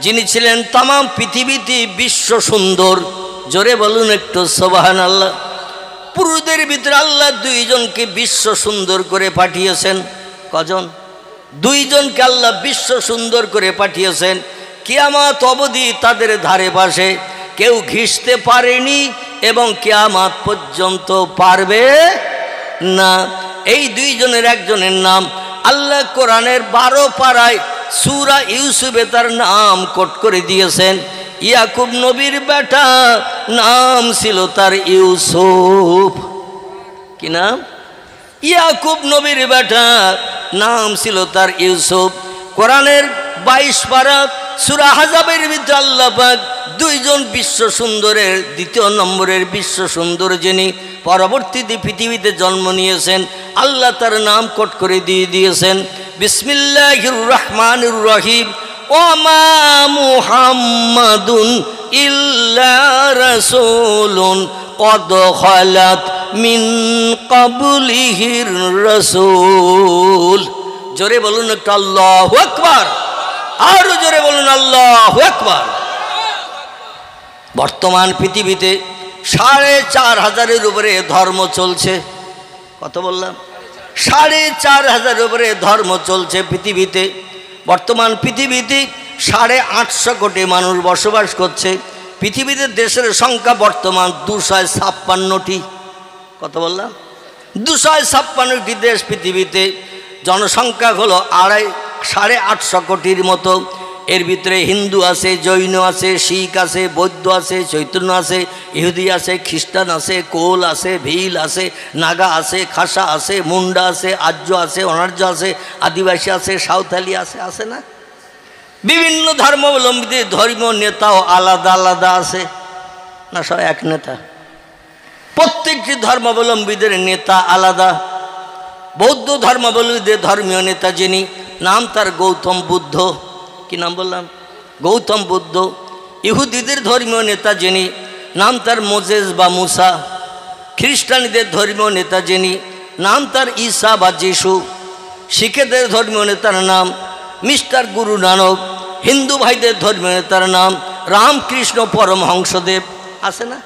যিনি ছিলেন তাম পৃথিবীতে বিশ্ব সুন্দর, জোরে বলুন একটু সুবহানাল্লাহ। পুরুষদের ভিতরে আল্লাহ দুইজনকে বিশ্ব সুন্দর করে পাঠিয়েছেন। কজন? দুইজনকে আল্লাহ বিশ্ব সুন্দর করে পাঠিয়েছেন। কিয়ামত অবধি তাদের ধারে পাশে কেউ ঘিসতে পারেনি এবং কিয়ামত পর্যন্ত পারবে না। এই দুইজনের একজনের নাম আল্লাহ কোরআনের 12 পারায় সূরা ইউসুফে তার নাম কোট করে দিয়েছেন। ইয়াকুব নবীর বেটা, নাম ছিল তার ইউসুফ। কি নাম? ইয়াকুব নবীর বেটা, নাম ছিল তার ইউসুফ। কোরআনের 22 পারা সূরা আহজাবের ভিতরে আল্লাহ পাক দুইজন বিশ্ব সুন্দরের দ্বিতীয় নম্বরের বিশ্ব সুন্দর যিনি পরবর্তীতে পৃথিবীতে জন্ম নিয়েছেন, আল্লাহ তার নাম কোট করে দিয়ে দিয়েছেন। বিসমিল্লাহির রহমানির রহিম। ওমা মুহাম্মাদুন ইল্লা রাসূলুন কদ খালাত মিন ক্বাবলিহির রাসূল। জোরে বলুন একটু আল্লাহু আকবার। আরো জোরে বলুন আল্লাহু আকবার। বর্তমান পৃথিবীতে 4500-এর উপরে ধর্ম চলছে। কত বললাম? 4500-এর উপরে ধর্ম চলছে পৃথিবীতে। বর্তমান পৃথিবীতে 850 কোটি মানুষ বসবাস করছে। পৃথিবীতে দেশের সংখ্যা বর্তমান 256টি। কত বললাম? 256টি দেশ পৃথিবীতে। জনসংখ্যা হলো 850 কোটির মতো। এর ভিতরে হিন্দু আছে, জৈন আছে, শিখ আছে, বৌদ্ধ আছে, চৈতন্য আছে, ইহুদি আছে, খ্রিস্টান আছে, কোল আছে, ভিল আছে, নাগা আছে, খাসা আছে, মুন্ডা আছে, আর্য আছে, অনার্য আছে, আদিবাসী আছে, সাঁওতালি আছে, আছে না? বিভিন্ন ধর্মাবলম্বীদের ধর্মীয় নেতাও আলাদা আলাদা আছে না? সব এক নেতা? প্রত্যেকটি ধর্মাবলম্বীদের নেতা আলাদা। বৌদ্ধ ধর্মাবলম্বীদের ধর্মীয় নেতা যিনি, নাম তার গৌতম বুদ্ধ। কি নাম বললাম? গৌতম বুদ্ধ। ইহুদিদের ধর্মীয় নেতা যিনি, নাম তার মোজেস বা মুসা। খ্রিস্টানদের ধর্মীয় নেতা যিনি, নাম তার ঈসা বা যিশু। শিখেদের ধর্মীয় নেতার নাম মিস্টার গুরু নানক। হিন্দু ভাইদের ধর্মীয় নেতার নাম রামকৃষ্ণ পরমহংসদেব। আছে না?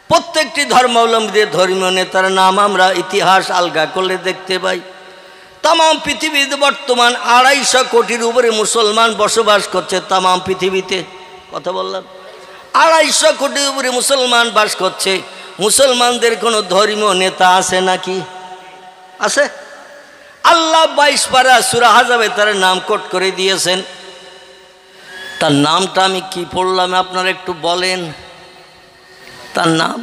প্রত্যেকটি ধর্মাবলম্বীদের ধর্মীয় নেতার নাম আমরা ইতিহাস আলগা করলে দেখতে পাই। তাম পৃথিবীতে বর্তমান 250 কোটির উপরে মুসলমান বসবাস করছে তাম পৃথিবীতে। কথা বললাম, 250 কোটির উপরে মুসলমান বাস করছে। মুসলমানদের কোনো ধর্মীয় নেতা আছে নাকি? আছে? আল্লাহ 22 পারা সূরা আহজাবে তার নাম কোট করে দিয়েছেন। তার নামটা আমি কি পড়লাম আপনারা একটু বলেন। তার নাম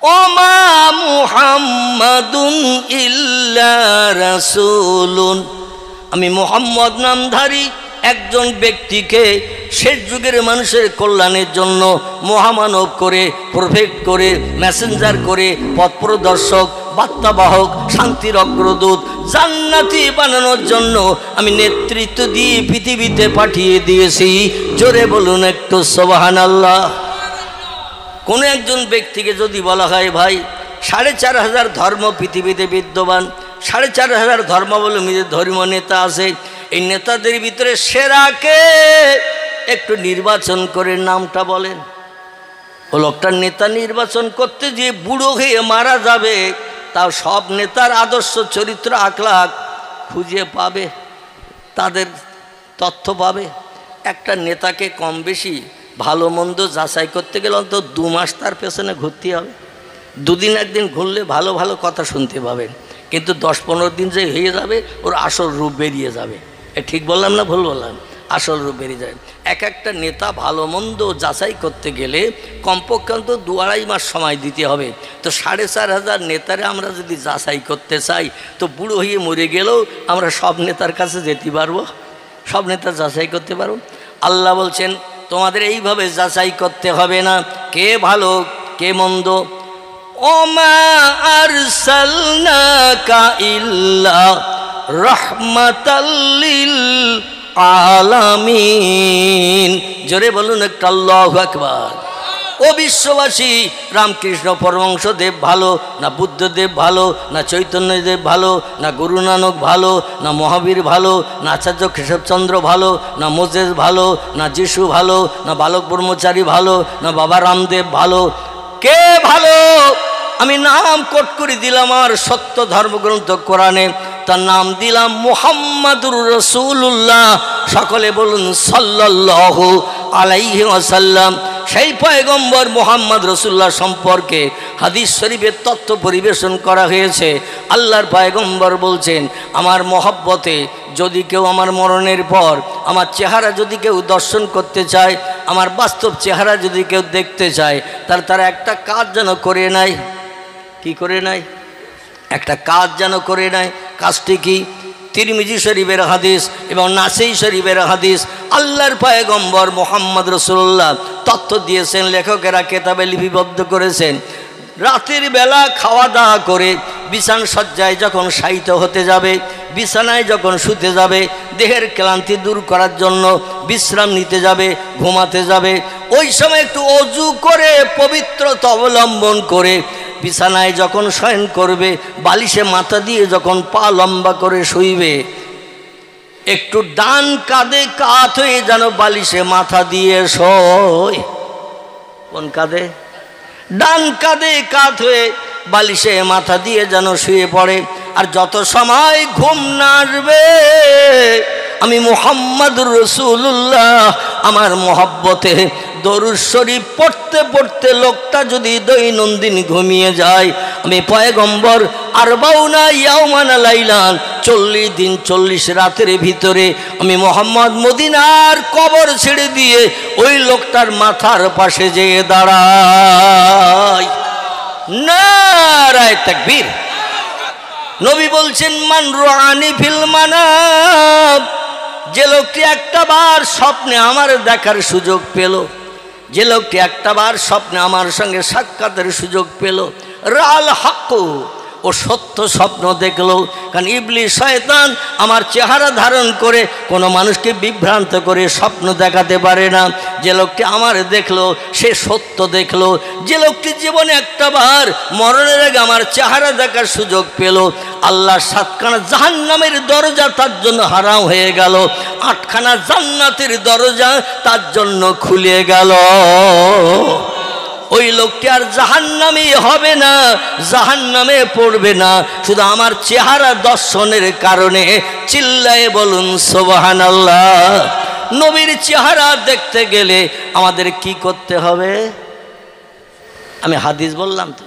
ওমা মুহাম্মাদুন ইল্লা রাসূলুন। আমি মুহাম্মদ নামধারী একজন ব্যক্তিকে শেষ যুগের মানুষের কল্যাণের জন্য মহামানব করে, প্রফেট করে, মেসেঞ্জার করে, পথ প্রদর্শক, বার্তাবাহক, শান্তির অগ্রদূত, জান্নাতি বানানোর জন্য আমি নেতৃত্ব দিয়ে পৃথিবীতে পাঠিয়ে দিয়েছি। জোরে বলুন একটু সুবহানাল্লাহ। কোনো একজন ব্যক্তিকে যদি বলা হয়, ভাই 4500 ধর্ম পৃথিবীতে বিদ্যমান, 4,500 ধর্মাবলম্বীদের ধর্মীয় নেতা আছে। এই নেতাদের ভিতরে সেরাকে একটু নির্বাচন করে নামটা বলেন। ও লোকটার নেতা নির্বাচন করতে গিয়ে বুড়ো হয়ে মারা যাবে, তাও সব নেতার আদর্শ চরিত্র আখলাক খুঁজে পাবে, তাদের তথ্য পাবে। একটা নেতাকে কম বেশি ভালো মন্দ যাচাই করতে গেলে অন্তত 2 মাস তার পেছনে ঘুরতে হবে। 2 দিন 1 দিন ঘুরলে ভালো ভালো কথা শুনতে পাবেন, কিন্তু 10-15 দিন যে হয়ে যাবে ওর আসল রূপ বেরিয়ে যাবে। ঠিক বললাম না ভুল বললাম? আসল রূপ বেরিয়ে যায়। এক একটা নেতা ভালো মন্দ যাচাই করতে গেলে কমপক্ষে অন্তত 2-2.5 মাস সময় দিতে হবে। তো 4,500 নেতারে আমরা যদি যাচাই করতে চাই, তো বুড়ো হয়ে মরে গেলেও আমরা সব নেতার কাছে যেতে পারবো, সব নেতা যাচাই করতে পারবো। আল্লাহ বলছেন তোমাদের এইভাবে যাচাই করতে হবে না কে ভালো কে মন্দ। ওমা আরসালনাকা ইল্লা রাহমাতাল লিল আলামিন। জোরে বলুন একটা আল্লাহু আকবার। ও বিশ্ববাসী, রামকৃষ্ণ পরমহংসদেব ভালো না বুদ্ধদেব ভালো না চৈতন্যদেব ভালো না গুরু নানক ভালো না মহাবীর ভালো না আচার্য কেশবচন্দ্র ভালো না মোজেস ভালো না যিশু ভালো না বালক ব্রহ্মচারী ভালো না বাবা রামদেব ভালো? কে ভালো? আমি নাম কোট করে দিলাম আর সত্য ধর্মগ্রন্থ কোরআনে, তার নাম দিলাম মুহাম্মাদুর রাসূলুল্লাহ। সকলে বলুন সাল্লাল্লাহু আলাইহি ওয়াসাল্লাম। সেই পয়গম্বর মুহাম্মদ রাসূলুল্লাহ সম্পর্কে হাদিস শরীফের তথ্য পরিবেশন করা হয়েছে। আল্লাহর পয়গম্বর বলছেন, আমার মহব্বতে যদি কেউ আমার মরণের পর আমার চেহারা যদি কেউ দর্শন করতে চায়, আমার বাস্তব চেহারা যদি কেউ দেখতে চায়, তারা একটা কাজ যেন করে নেয়। কি করে নেয়? একটা কাজ যেন করে নেয়। কাজটি কি? তিরমিজি শরীফের হাদিস এবং নাসাই শরীফের হাদিস। আল্লাহর পয়গম্বর মুহাম্মদ রাসূলুল্লাহ তথ্য দিয়েছেন, লেখকেরা কেতাবে লিপিবদ্ধ করেছেন। রাতের বেলা খাওয়া দাওয়া করে বিছানা সজ্জায় যখন শায়িত হতে যাবে, বিছানায় যখন শুতে যাবে, দেহের ক্লান্তি দূর করার জন্য বিশ্রাম নিতে যাবে, ঘুমাতে যাবে, ওই সময় একটু অজু করে পবিত্রতা অবলম্বন করে বিছানায় যখন শয়ন করবে, বালিশে মাথা দিয়ে যখন পা লম্বা করে শুইবে, একটু ডান কাঁধে কাত হয়ে যেন বালিশে মাথা দিয়ে শোয়। কোন কাঁধে? ডান কাঁধে কাত হয়ে বালিশে মাথা দিয়ে যেন শুয়ে পড়ে। আর যত সময় ঘুম না আসবে, আমি মুহাম্মাদুর রাসূলুল্লাহ আমার মহব্বতে দরুদ শরীফ পড়তে পড়তে লোকটা যদি দৈনন্দিন ঘুমিয়ে যায়, আমি পয়গম্বর 40 ইয়াওমান লাইলান 40 দিন 40 রাতের ভিতরে আমি মুহাম্মদ মদিনার কবর ছেড়ে দিয়ে ওই লোকটার মাথার পাশে যেয়ে দাঁড়াই। নারায়ে তাকবীর। নবী বলছেন, মান রাআনি ফিল মানাম, যে লোকটি একটা বার স্বপ্নে আমার দেখার সুযোগ পেল, যে লোকটি একটা বার স্বপ্নে আমার সঙ্গে সাক্ষাতের সুযোগ পেল, রাল হক, ও সত্য স্বপ্ন দেখলো। কারণ ইবলিস শয়তান আমার চেহারা ধারণ করে কোনো মানুষকে বিভ্রান্ত করে স্বপ্ন দেখাতে পারে না। যে লোকটি আমার দেখলো সে সত্য দেখলো। যে লোকটি জীবনে একটা বার মরণের আগে আমার চেহারা দেখার সুযোগ পেল, আল্লাহর 7খানা জাহান্নামের দরজা তার জন্য হারাম হয়ে গেল, 8খানা জান্নাতের দরজা তার জন্য খুলে গেল। ওই লোকটি আর জাহান্নামী হবে না, জাহান্নামে পড়বে না, শুধু আমার চেহারা দর্শনের কারণে। চিল্লায়ে বলুন সুবহানাল্লাহ। নবীর চেহারা দেখতে গেলে আমাদের কি করতে হবে? আমি হাদিস বললাম তো,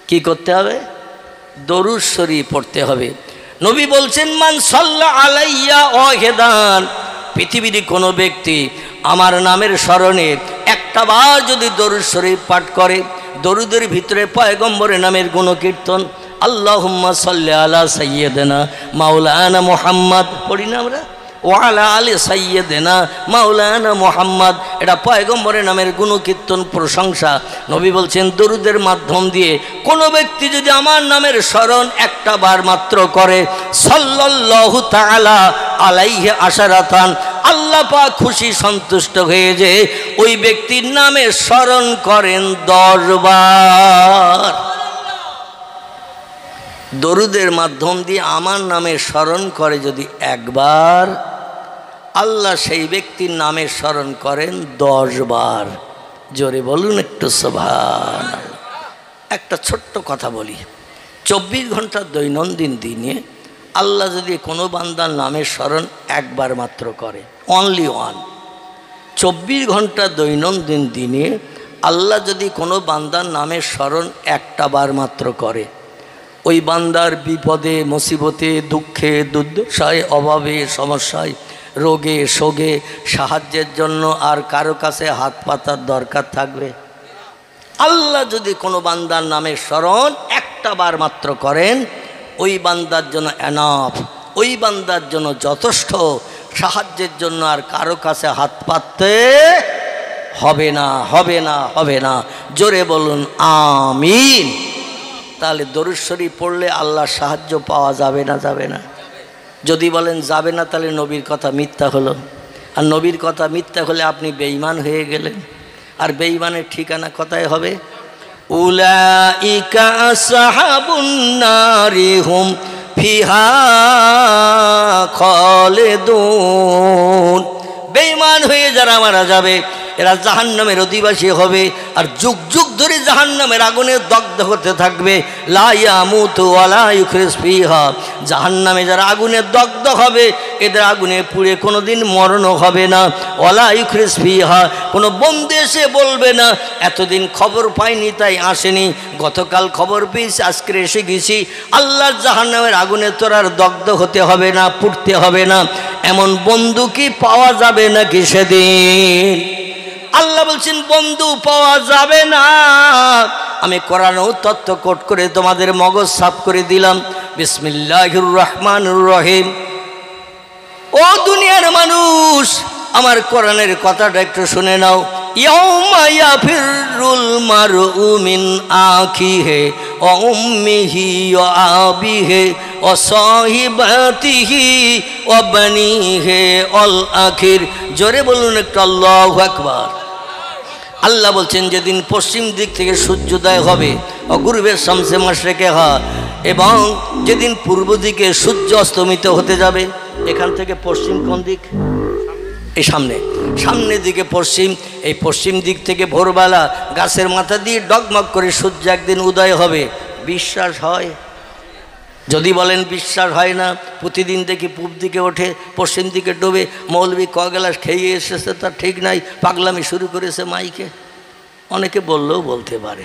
কি করতে হবে? দরুদ শরীফ পড়তে হবে। নবী বলছেন, মান সাল্লা আলাইয়া ওয়াহিদান, পৃথিবীর কোনো ব্যক্তি আমার নামের স্মরণে একটা বার যদি দরুদ শরীফ পাঠ করে, দরুদের ভিতরে পয়গম্বরের নামের গুণকীর্তন, আল্লাহুম্মা সাল্লি আলা সাইয়্যিদিনা মাওলানা মুহাম্মদ পড়ি না আমরা, ওয়ালা আলি সাইয়্যিদিনা মাওলানা মুহাম্মদ, এটা পয়গম্বরের নামের গুণকীর্তন প্রশংসা। নবী বলছেন, দরুদের মাধ্যম দিয়ে কোনো ব্যক্তি যদি আমার নামের স্মরণ একটা বার মাত্র করে, সাল্লাল্লাহু তাআলা আলাইহি আশারাতান, আল্লাহ পাক খুশি সন্তুষ্ট হয়ে যে ওই ব্যক্তির নামে স্মরণ করেন 10 বার। দরুদের মাধ্যম দিয়ে আমার নামের স্মরণ করে যদি একবার, আল্লাহ সেই ব্যক্তির নামের স্মরণ করেন 10 বার। জোরে বলুন একটু সুবহানাল্লাহ। একটা ছোট্ট কথা বলি, 24 ঘন্টার দৈনন্দিন দিনে আল্লাহ যদি কোনো বান্দার নামের স্মরণ একবার মাত্র করে, অনলি ওয়ান, 24 ঘন্টা দৈনন্দিন দিনে আল্লাহ যদি কোনো বান্দার নামের স্মরণ একটা বার মাত্র করে, ওই বান্দার বিপদে মুসিবতে দুঃখে দুর্দশায় অভাবে সমস্যায় রোগে শোকে সাহায্যের জন্য আর কারো কাছে হাত পাতার দরকার থাকবে? আল্লাহ যদি কোনো বান্দার নামের স্মরণ একটা বার মাত্র করেন, ওই বান্দার জন্য এনাফ, ওই বান্দার জন্য যথেষ্ট, সাহায্যের জন্য আর কারো কাছে হাত পাততে হবে না, হবে না, হবে না। জোরে বলুন আমিন। তাহলে দরুদ শরীফ পড়লে আল্লাহর সাহায্য পাওয়া যাবে না, যাবে না? যদি বলেন যাবে না, তাহলে নবীর কথা মিথ্যা হলো, আর নবীর কথা মিথ্যা হলে আপনি বেঈমান হয়ে গেলেন। আর বেঈমানের ঠিকানা কোথায় হবে? উলাইকা আসহাবুন নারি হুম ফিহা খালিদুন। বেঈমান হয়ে যারা মারা যাবে এরা জাহান্নামের অধিবাসী হবে, আর যুগ যুগ ধরে জাহান্নামের আগুনে দগ্ধ হতে থাকবে। লা ইয়ামুতু ওয়া লা ইউখরিজ ফিহা। জাহান্নামে যারা আগুনে দগ্ধ হবে এদের আগুনে পুড়ে কোনোদিন মরণও হবে না। ওয়া লা ইউখরিজ ফিহা, কোনো বন্ধু এসে বলবে না এতদিন খবর পাইনি তাই আসেনি, গতকাল খবর পেয়েছি আজকে এসে গেছি। আল্লাহর জাহান্নামের আগুনে তোর আর দগ্ধ হতে হবে না, পুড়তে হবে না, এমন বন্ধু কি পাওয়া যাবে নাকি সেদিন? আল্লাহ বলছেন বন্ধু পাওয়া যাবে না। আমি কোরআনও তত্ত্ব কোট করে তোমাদের মগজ সাফ করে দিলাম। বিসমিল্লাহির রহমানির রহিম। ও দুনিয়ার মানুষ, আমার কোরআনের কথাটা একটু শুনে নাও। ইয়াউমা ইয়াফিরুল মারউ মিন আখিহি ওয়া উম্মিহি ওয়া আবিহি ওয়া সাহিবাতিহি ওয়া বানিহি আল আখির। জোরে বলুন একটু আল্লাহু আকবার। আল্লাহ বলছেন যেদিন পশ্চিম দিক থেকে সূর্যোদয় হবে, অগুরবের শামসে মাশরিকে হা, এবং যেদিন পূর্ব দিকে সূর্য অস্তমিত হতে যাবে। এখান থেকে পশ্চিম কোন দিক? এই সামনে, সামনের দিকে পশ্চিম। এই পশ্চিম দিক থেকে ভোরবেলা গাছের মাথা দিয়ে ডগমগ করে সূর্য একদিন উদয় হবে। বিশ্বাস হয়? যদি বলেন বিশ্বাস হয় না, প্রতিদিন দেখি পূব দিকে ওঠে পশ্চিম দিকে ডোবে, মৌলবি ক গ্লাস খেয়ে এসেছে তার ঠিক নাই, পাগলামি শুরু করেছে মাইকে। অনেকে বললেও বলতে পারে।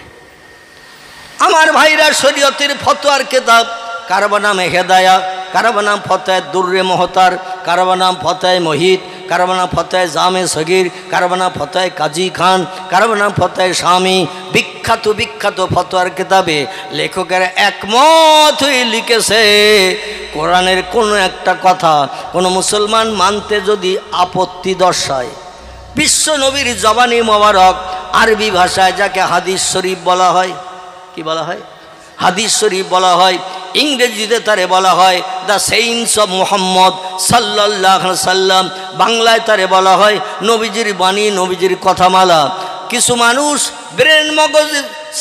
আমার ভাইরা, শরীয়তের ফতোয়ার কেতাব কারো নাম হেদায়া, কারো নাম ফতোয়া দুর্রে মহতার, কারো নাম ফতোয়া মহিত, কারো নাম ফতোয়া জামে সগীর, কারো নাম ফতোয়া কাজী খান, কারো নাম ফতোয়া স্বামী। বিখ্যাত বিখ্যাত ফতোয়ার কেতাবে লেখকেরা একমত হয়ে লিখেছে, কোরআনের কোনো একটা কথা কোনো মুসলমান মানতে যদি আপত্তি দর্শায়, বিশ্ব নবীর জবানি মোবারক আরবি ভাষায় যাকে হাদিস শরীফ বলা হয়, কি বলা হয়? হাদিস শরীফ বলা হয়। ইংরেজিতে তারে বলা হয় দ্য সেইন্স অফ মুহাম্মদ সাল্লাল্লাহু আলাইহি সাল্লাম। বাংলায় তারে বলা হয় নবীজির বাণী, নবীজির কথামালা। কিছু মানুষ ব্রেন মগজ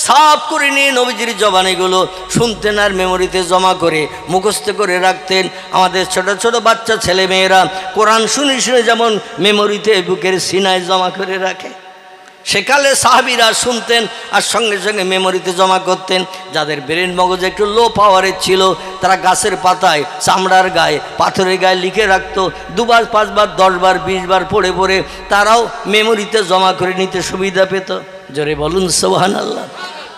সাফ করে নিয়ে নবীজির জবানিগুলো শুনতেন আর মেমোরিতে জমা করে মুখস্থ করে রাখতেন। আমাদের ছোট ছোট বাচ্চা ছেলে মেয়েরা কোরআন শুনে শুনে যেমন মেমোরিতে বুকের সিনায় জমা করে রাখে, সেকালে সাহাবীরা শুনতেন আর সঙ্গে সঙ্গে মেমোরিতে জমা করতেন। যাদের ব্রেন মগজ একটু লো পাওয়ারের ছিল তারা গাছের পাতায়, চামড়ার গায়ে, পাথরের গায়ে লিখে রাখতো। 2 বার 5 বার 10 বার 20 বার পড়ে পড়ে তারাও মেমোরিতে জমা করে নিতে সুবিধা পেত। জোরে বলুন সুবহানাল্লাহ।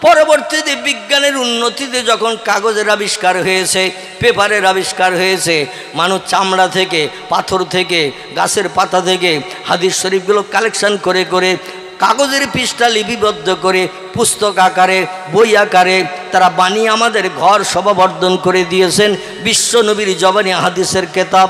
পরবর্তীতে বিজ্ঞানের উন্নতিতে যখন কাগজের আবিষ্কার হয়েছে, পেপারের আবিষ্কার হয়েছে, মানুষ চামড়া থেকে, পাথর থেকে, গাছের পাতা থেকে হাদিস শরীফগুলো কালেকশন করে করে কাগজের পৃষ্ঠা লিপিবদ্ধ করে পুস্তক আকারে, বই আকারে তারা বানিয়ে আমাদের ঘর শোভাবর্ধন করে দিয়েছেন। বিশ্ব নবীর জবানি হাদিসের কেতাব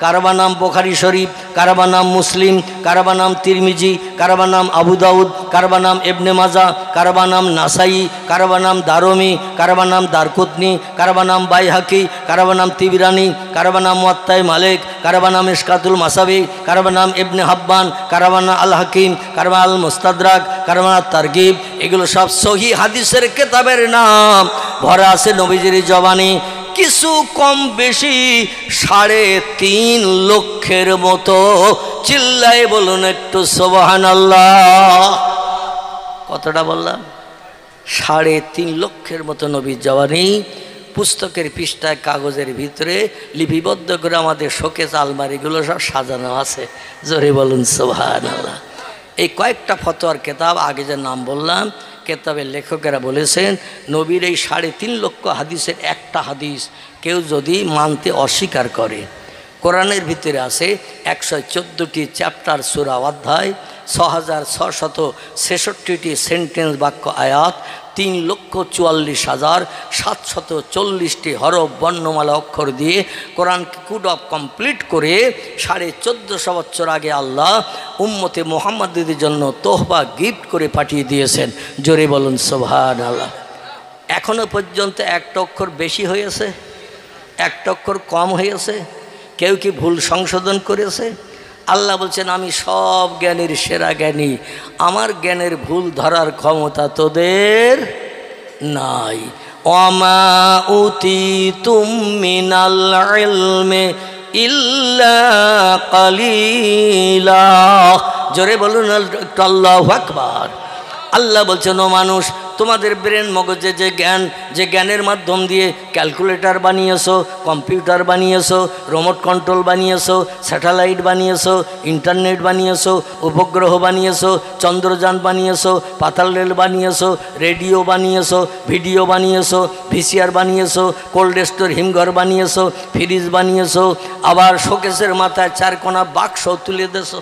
কারবা নাম বুখারী শরীফ, কারবা নাম মুসলিম, কারবা নাম তিরমিজি, কারবা নাম আবু দাউদ, কারবা নাম ইবনে মাজাহ, কারবা নাম নাসাই, কারবা নাম দারমি, কারবা নাম দারকুতনি, কারবা নাম বাইহাকি, কারবা নাম তিবরানি, কারবা নাম মুয়াত্তা মালিক, কারবা নাম ইশকাতুল মাসাবি, কারবা নাম ইবনে হাব্বান, কারবা নাম আল হাকিম, কারবা আল মুস্তাদরাক, কারবা নাম তারগিব। এগুলো সব সহি হাদিসের কিতাবের নাম, ভরা আছে নবীজির জবানি। কিছু কম বেশি 3.5 লক্ষের মতো। চিল্লাই বলুন একটু সুবহানাল্লাহ। কতটা বললাম? 3.5 লক্ষের মতো নবীর জবানি পুস্তকের পৃষ্ঠায় কাগজের ভিতরে লিপিবদ্ধ করে আমাদের শোকেস আলমারিগুলো সব সাজানো আছে। জোরে বলুন সুবহানাল্লাহ। এই কয়েকটা ফতোয়ার কিতাব, আগে যে নাম বললাম, কেতাবের লেখকেরা বলেছেন নবীর এই 3.5 লক্ষ হাদিসের একটা হাদিস কেউ যদি মানতে অস্বীকার করে, কোরআনের ভিতরে আছে 114টি চ্যাপ্টার সূরা অধ্যায়, 6666টি সেন্টেন্স বাক্য আয়াত, 3,44,740টি হরফ বর্ণমালা অক্ষর দিয়ে কোরআনকে কুড অফ কমপ্লিট করে 1450 বছর আগে আল্লাহ উম্মতে মুহাম্মাদের জন্য তোহবা গিফট করে পাঠিয়ে দিয়েছেন। জোরে বলুন সুবহানাল্লাহ। এখনো পর্যন্ত একটা অক্ষর বেশি হয়েছে, একটা অক্ষর কম হয়েছে, কেউ কি ভুল সংশোধন করেছে? আল্লাহ বলছেন আমি সব জ্ঞানের সেরা জ্ঞানী, আমার জ্ঞানের ভুল ধরার ক্ষমতা তোদের নাই। ওয়ামা উতিতুম মিনাল ইলমি ইল্লা কালিলা। জোরে বলুন আল্লাহু আকবার। আল্লাহ বলছেন ও মানুষ, তোমাদের ব্রেন মগজে যে জ্ঞান, যে জ্ঞানের মাধ্যম দিয়ে ক্যালকুলেটর বানিয়েছো, কম্পিউটার বানিয়েছো, রিমোট কন্ট্রোল বানিয়েছো, স্যাটেলাইট বানিয়েছো, ইন্টারনেট বানিয়েছো, উপগ্রহ বানিয়েছো, চন্দ্রযান বানিয়েছো, পাতাল রেল বানিয়েছো, রেডিও বানিয়েছো, ভিডিও বানিয়েছো, ভিসিআর বানিয়েছো, কোল্ড স্টোর হিমঘর বানিয়েছো, ফ্রিজ বানিয়েছো, আবার শোকেসের মাথায় 4 কোণা বাক্স তুলে দেছো।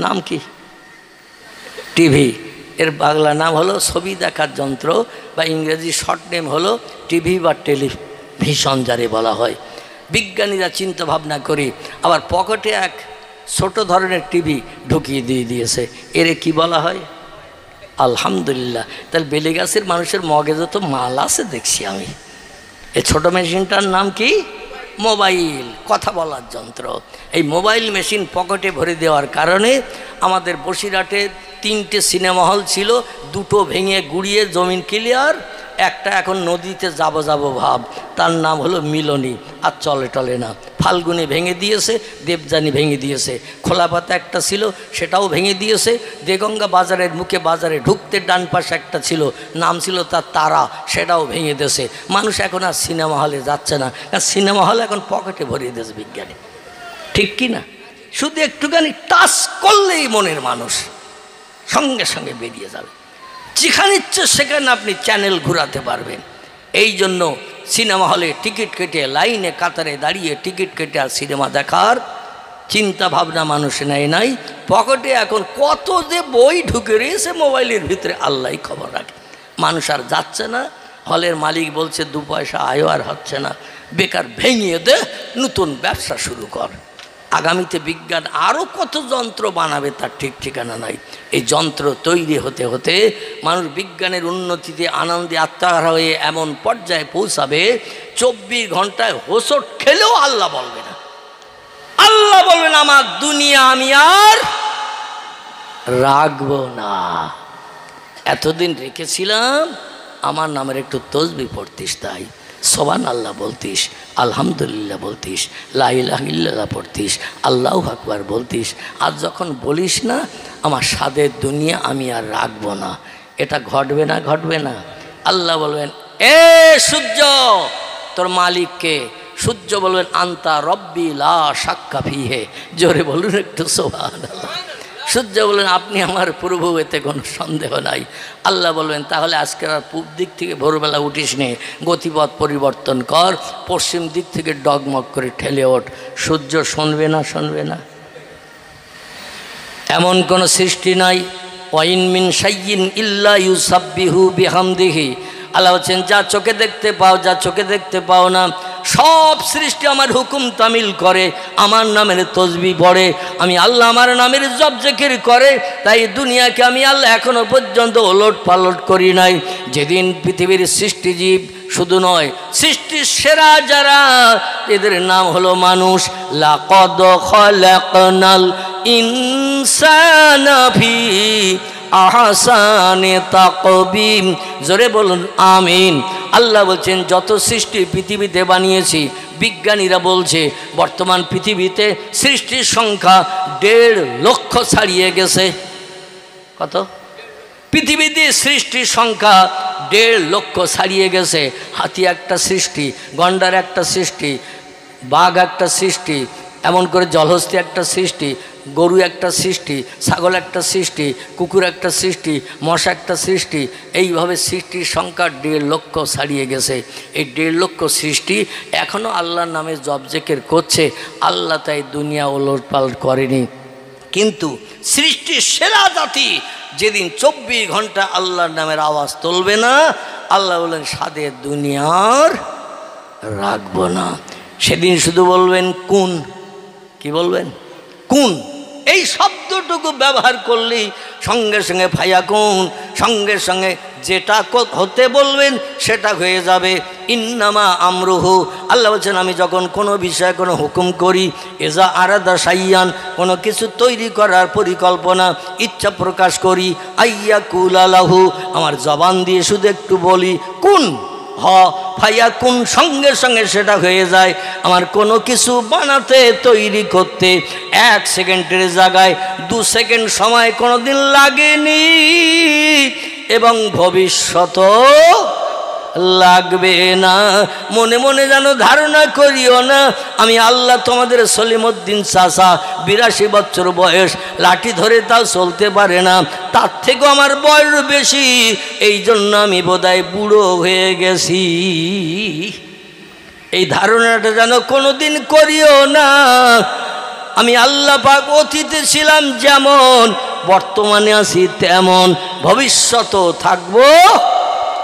নাম কি? টিভি। এর বাংলা নাম হলো ছবি দেখার যন্ত্র, বা ইংরেজি শর্ট নেম হলো টিভি বা টেলিভিশন যারে বলা হয়। বিজ্ঞানীরা চিন্তা ভাবনা করে আবার পকেটে এক ছোট ধরনের টিভি ঢুকিয়ে দিয়েছে। এরে কি বলা হয়? আলহামদুলিল্লাহ। তাহলে বেলেগাছের মানুষের মগজে তো মাল আছে দেখছি আমি। এই ছোট মেশিনটার নাম কি? মোবাইল, কথা বলার যন্ত্র। এই মোবাইল মেশিন পকেটে ভরে দেওয়ার কারণে আমাদের বসিরহাটে 3টে সিনেমা হল ছিল, 2টো ভেঙে গুড়িয়ে জমিন ক্লিয়ার, একটা এখন নদীতে যাব ভাব, তার নাম হলো মিলনী, আর চলে না। ফাল্গুনি ভেঙে দিয়েছে, দেবযানী ভেঙে দিয়েছে, খোলাপাতা একটা ছিল সেটাও ভেঙে দিয়েছে, দেগঙ্গা বাজারের মুখে বাজারে ঢুকতে ডান পাশে একটা ছিল, নাম ছিল তার তারা, সেটাও ভেঙে দিয়েছে। মানুষ এখন আর সিনেমা হলে যাচ্ছে না, কারণ সিনেমা হল এখন পকেটে ভরিয়ে দিয়েছে বিজ্ঞানী। ঠিক কি না? শুধু একটুখানি টাচ করলেই মনের মানুষ সঙ্গে সঙ্গে বেরিয়ে যাবে। যেখানে ইচ্ছে সেখানে আপনি চ্যানেল ঘোরাতে পারবেন। এই জন্য সিনেমা হলে টিকিট কেটে লাইনে কাতারে দাঁড়িয়ে টিকিট কেটে আর সিনেমা দেখার চিন্তা ভাবনা মানুষ নেয় নাই। পকেটে এখন কত যে বই ঢুকে রয়েছে মোবাইলের ভিতরে আল্লাহই খবর রাখে। মানুষ আর যাচ্ছে না, হলের মালিক বলছে 2 পয়সা আয়ও আর হচ্ছে না, বেকার ভেঙিয়ে দে, নতুন ব্যবসা শুরু কর। আগামীতে বিজ্ঞান আরও কত যন্ত্র বানাবে তার ঠিক ঠিকানা নাই। এই যন্ত্র তৈরি হতে হতে মানুষ বিজ্ঞানের উন্নতিতে আনন্দে আত্মহারা হয়ে এমন পর্যায়ে পৌঁছাবে 24 ঘন্টায় হোঁচট খেলেও আল্লাহ বলবে না। আল্লাহ বলবেন আমার দুনিয়া আমি আর রাখবো না। এতদিন রেখেছিলাম, আমার নামের একটু তসবিহ পড়তিস, তাই সুবহানাল্লাহ বলতিস, আলহামদুলিল্লাহ বলতিস, লা ইলাহা ইল্লাল্লাহ পড়তিস, আল্লাহু আকবার বলতিস। আর যখন বলিস না আমার স্বাদের দুনিয়া আমি আর রাখবো না, এটা ঘটবে না? ঘটবে না? আল্লাহ বলবেন এ সূর্য তোর মালিককে। সূর্য বলবেন আন্তা রব্বি লা শাক্কা ফিহে। জোরে বলুন একটু সুবহানাল্লাহ। সূর্য বললেন আপনি আমার প্রভু, এতে কোনো সন্দেহ নাই। আল্লাহ বলবেন তাহলে আজকে আর পূব দিক থেকে ভোরবেলা উঠিস নে, গতিপথ পরিবর্তন কর, পশ্চিম দিক থেকে ডগমগ করে ঠেলে ওঠ। সূর্য শুনবে না? শুনবে না? এমন কোনো সৃষ্টি নাই। ওয়াইন মিন শাইইন ইল্লা ইউসাব্বিহু বিহামদিহি। আল্লাহ বলছেন যা চোখে দেখতে পাও, যা চোখে দেখতে পাও না, সব সৃষ্টি আমার হুকুম তামিল করে, আমার নামের তসবিহ পড়ে, আমি আল্লাহ আমার নামের জপ জিকির করে। তাই দুনিয়াকে আমি আল্লাহ এখনো পর্যন্ত ওলট পালট করি নাই। যেদিন পৃথিবীর সৃষ্টিজীব শুধু নয়, সৃষ্টির সেরা যারা, এদের নাম হলো মানুষ। লাকাদ খালাকনাল ইনসানা ফি আহসানি তাকবীম। জোরে বলুন আমিন। আল্লাহ বলছেন যত সৃষ্টি পৃথিবীতে বানিয়েছি, বিজ্ঞানীরা বলছে বর্তমান পৃথিবীতে সৃষ্টির সংখ্যা 1.5 লক্ষ ছাড়িয়ে গেছে। কত? পৃথিবীতে সৃষ্টির সংখ্যা 1.5 লক্ষ ছাড়িয়ে গেছে। হাতি একটা সৃষ্টি, গন্ডার একটা সৃষ্টি, বাঘ একটা সৃষ্টি, এমন করে জলহস্তি একটা সৃষ্টি, গরু একটা সৃষ্টি, ছাগল একটা সৃষ্টি, কুকুর একটা সৃষ্টি, মশা একটা সৃষ্টি। এইভাবে সৃষ্টির সংখ্যা 1.5 লক্ষ ছাড়িয়ে গেছে। এই 1.5 লক্ষ সৃষ্টি এখনও আল্লাহর নামে জপ জিকির করছে। আল্লাহ তাই দুনিয়া ওলটপালট করেনি। কিন্তু সৃষ্টির সেরা জাতি যেদিন 24 ঘন্টা আল্লাহর নামের আওয়াজ তুলবে না, আল্লাহ বলেন সাদে দুনিয়ার রাখবো না। সেদিন শুধু বলবেন কোন, কি বলবেন? কোন। এই শব্দটুকু ব্যবহার করলেই সঙ্গে সঙ্গে ফায়াকুন, সঙ্গে সঙ্গে যেটা হতে বলবেন সেটা হয়ে যাবে। ইন্নামা আমরুহু, আল্লাহ বলছেন আমি যখন কোনো বিষয়ে কোনো হুকুম করি, এজা আরাদা সাইয়ান, কোনো কিছু তৈরি করার পরিকল্পনা ইচ্ছা প্রকাশ করি, আইয়াকুল আলাহু, আমার জবান দিয়ে শুধু একটু বলি কুন হ ফায়াকুন, সঙ্গে সঙ্গে সেটা হয়ে যায়। আমার কোনো কিছু বানাতে তৈরি করতে 1 সেকেন্ডের জায়গায় 2 সেকেন্ড সময় কোনোদিন লাগেনি, এবং ভবিষ্যতও লাগবে না। মনে মনে যেন ধারণা করিও না আমি আল্লাহ তোমাদের সলিমউদ্দিন চাচা, 82 বছর বয়স, লাঠি ধরে তাও চলতে পারে না, তার থেকেও আমার বয়স বেশি, এই জন্য আমি বোধহয় বুড়ো হয়ে গেছি। এই ধারণাটা যেন কোনোদিন করিও না। আমি আল্লাহ পাক অতীতে ছিলাম যেমন, বর্তমানে আছি তেমন, ভবিষ্যতও থাকবো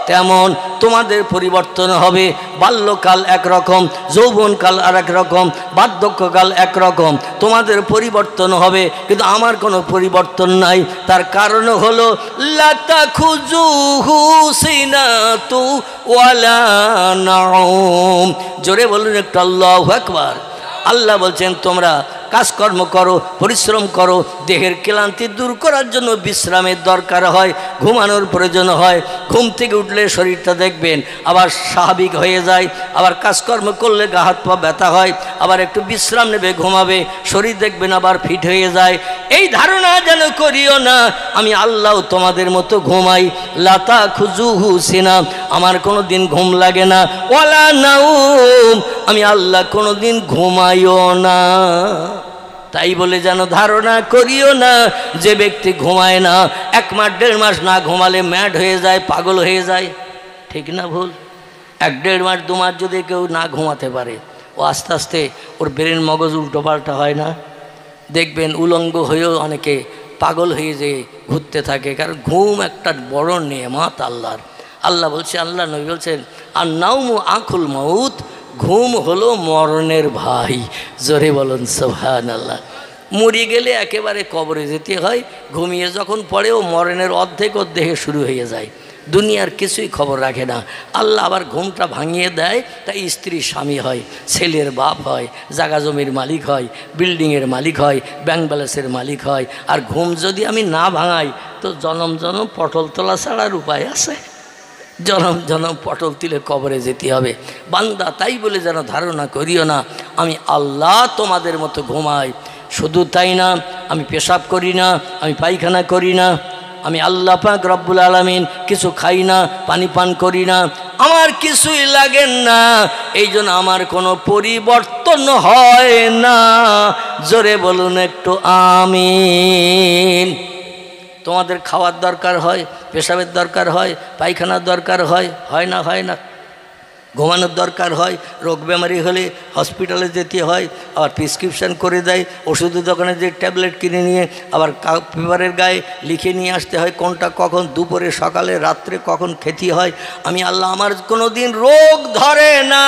তেমন। তোমাদের পরিবর্তন হবে। বাল্যকাল একরকম, যৌবনকাল আর এক রকম, বার্ধক্যকাল একরকম। তোমাদের পরিবর্তন হবে, কিন্তু আমার কোনো পরিবর্তন নাই। তার কারণ হলো লাতা খুজুহু সিনাতু ওয়ালা নাউম। জোরে বলুন একটু আল্লাহু আকবার। আল্লাহ বলছেন তোমরা কাজকর্ম করো, পরিশ্রম করো, দেহের ক্লান্তি দূর করার জন্য বিশ্রামের দরকার হয়, ঘুমানোর প্রয়োজন হয়। ঘুম থেকে উঠলে শরীরটা দেখবেন আবার স্বাভাবিক হয়ে যায়, আবার কাজকর্ম করলে গা হাত পা ব্যথা হয়, আবার একটু বিশ্রাম নেবে, ঘুমাবে, শরীর দেখবেন আবার ফিট হয়ে যায়। এই ধারণা যেন করিও না আমি আল্লাহ তোমাদের মতো ঘুমাই। লাতা খুজুহু সিনা, আমার কোনো দিন ঘুম লাগে না। ওয়ালা নাউম, আমি আল্লাহ কোনো দিন ঘুমাইও না। তাই বলে যেন ধারণা করিও না যে ব্যক্তি ঘুমায় না, 1 মাস 1.5 মাস না ঘুমালে ম্যাড হয়ে যায়, পাগল হয়ে যায়। ঠিক না ভুল? 1 1.5 মাস 2 মাস যদি কেউ না ঘুমাতে পারে, ও আস্তে আস্তে ওর ব্রেন মগজ উল্টোপাল্টা হয় না? দেখবেন উলঙ্গ হয়েও অনেকে পাগল হয়ে যেয়ে ঘুরতে থাকে, কারণ ঘুম একটা বড় নেয়ামত আল্লাহর। আল্লাহ বলছে, আল্লাহ নবী বলছেন আর নাউমু আখুল মাউত, ঘুম হলো মরণের ভাই। জোরে বলুন সুবহানাল্লাহ। মরে গেলে একেবারে কবরে যেতে হয়, ঘুমিয়ে যখন পড়েও মরণের অর্ধেক দেহে শুরু হয়ে যায়, দুনিয়ার কিছুই খবর রাখে না। আল্লাহ আবার ঘুমটা ভাঙিয়ে দেয়, তাই স্ত্রী স্বামী হয়, ছেলের বাপ হয়, জাগা জমির মালিক হয়, বিল্ডিংয়ের মালিক হয়, ব্যাংক ব্যালেন্সের মালিক হয়। আর ঘুম যদি আমি না ভাঙাই তো জনম জনম পটল তোলা ছাড়ার উপায় আছে? জনম জনম পটল তুলে কবরে যেতে হবে। বান্দা তাই বলে যেন ধারণা করিও না আমি আল্লাহ তোমাদের মতো ঘুমাই। শুধু তাই না, আমি পেশাব করি না, আমি পায়খানা করি না, আমি আল্লাহ পাক রব্বুল আলামিন কিছু খাই না, পানি পান করি না, আমার কিছুই লাগেন না, এই জন্য আমার কোনো পরিবর্তন হয় না। জোরে বলুন একটু আমিন। তোমাদের খাওয়ার দরকার হয়, পেশাবের দরকার হয়, পায়খানার দরকার হয়, হয় না? হয় না? ঘুমানোর দরকার হয়, রোগ বেমারি হলে হসপিটালে যেতে হয়, আবার প্রেসক্রিপশান করে দেয়, ওষুধের দোকানে যে ট্যাবলেট কিনে নিয়ে আবার পেপারের গায়ে লিখে নিয়ে আসতে হয় কোনটা কখন, দুপুরে সকালে রাত্রে কখন খেতে হয়। আমি আল্লাহ, আমার কোনো দিন রোগ ধরে না,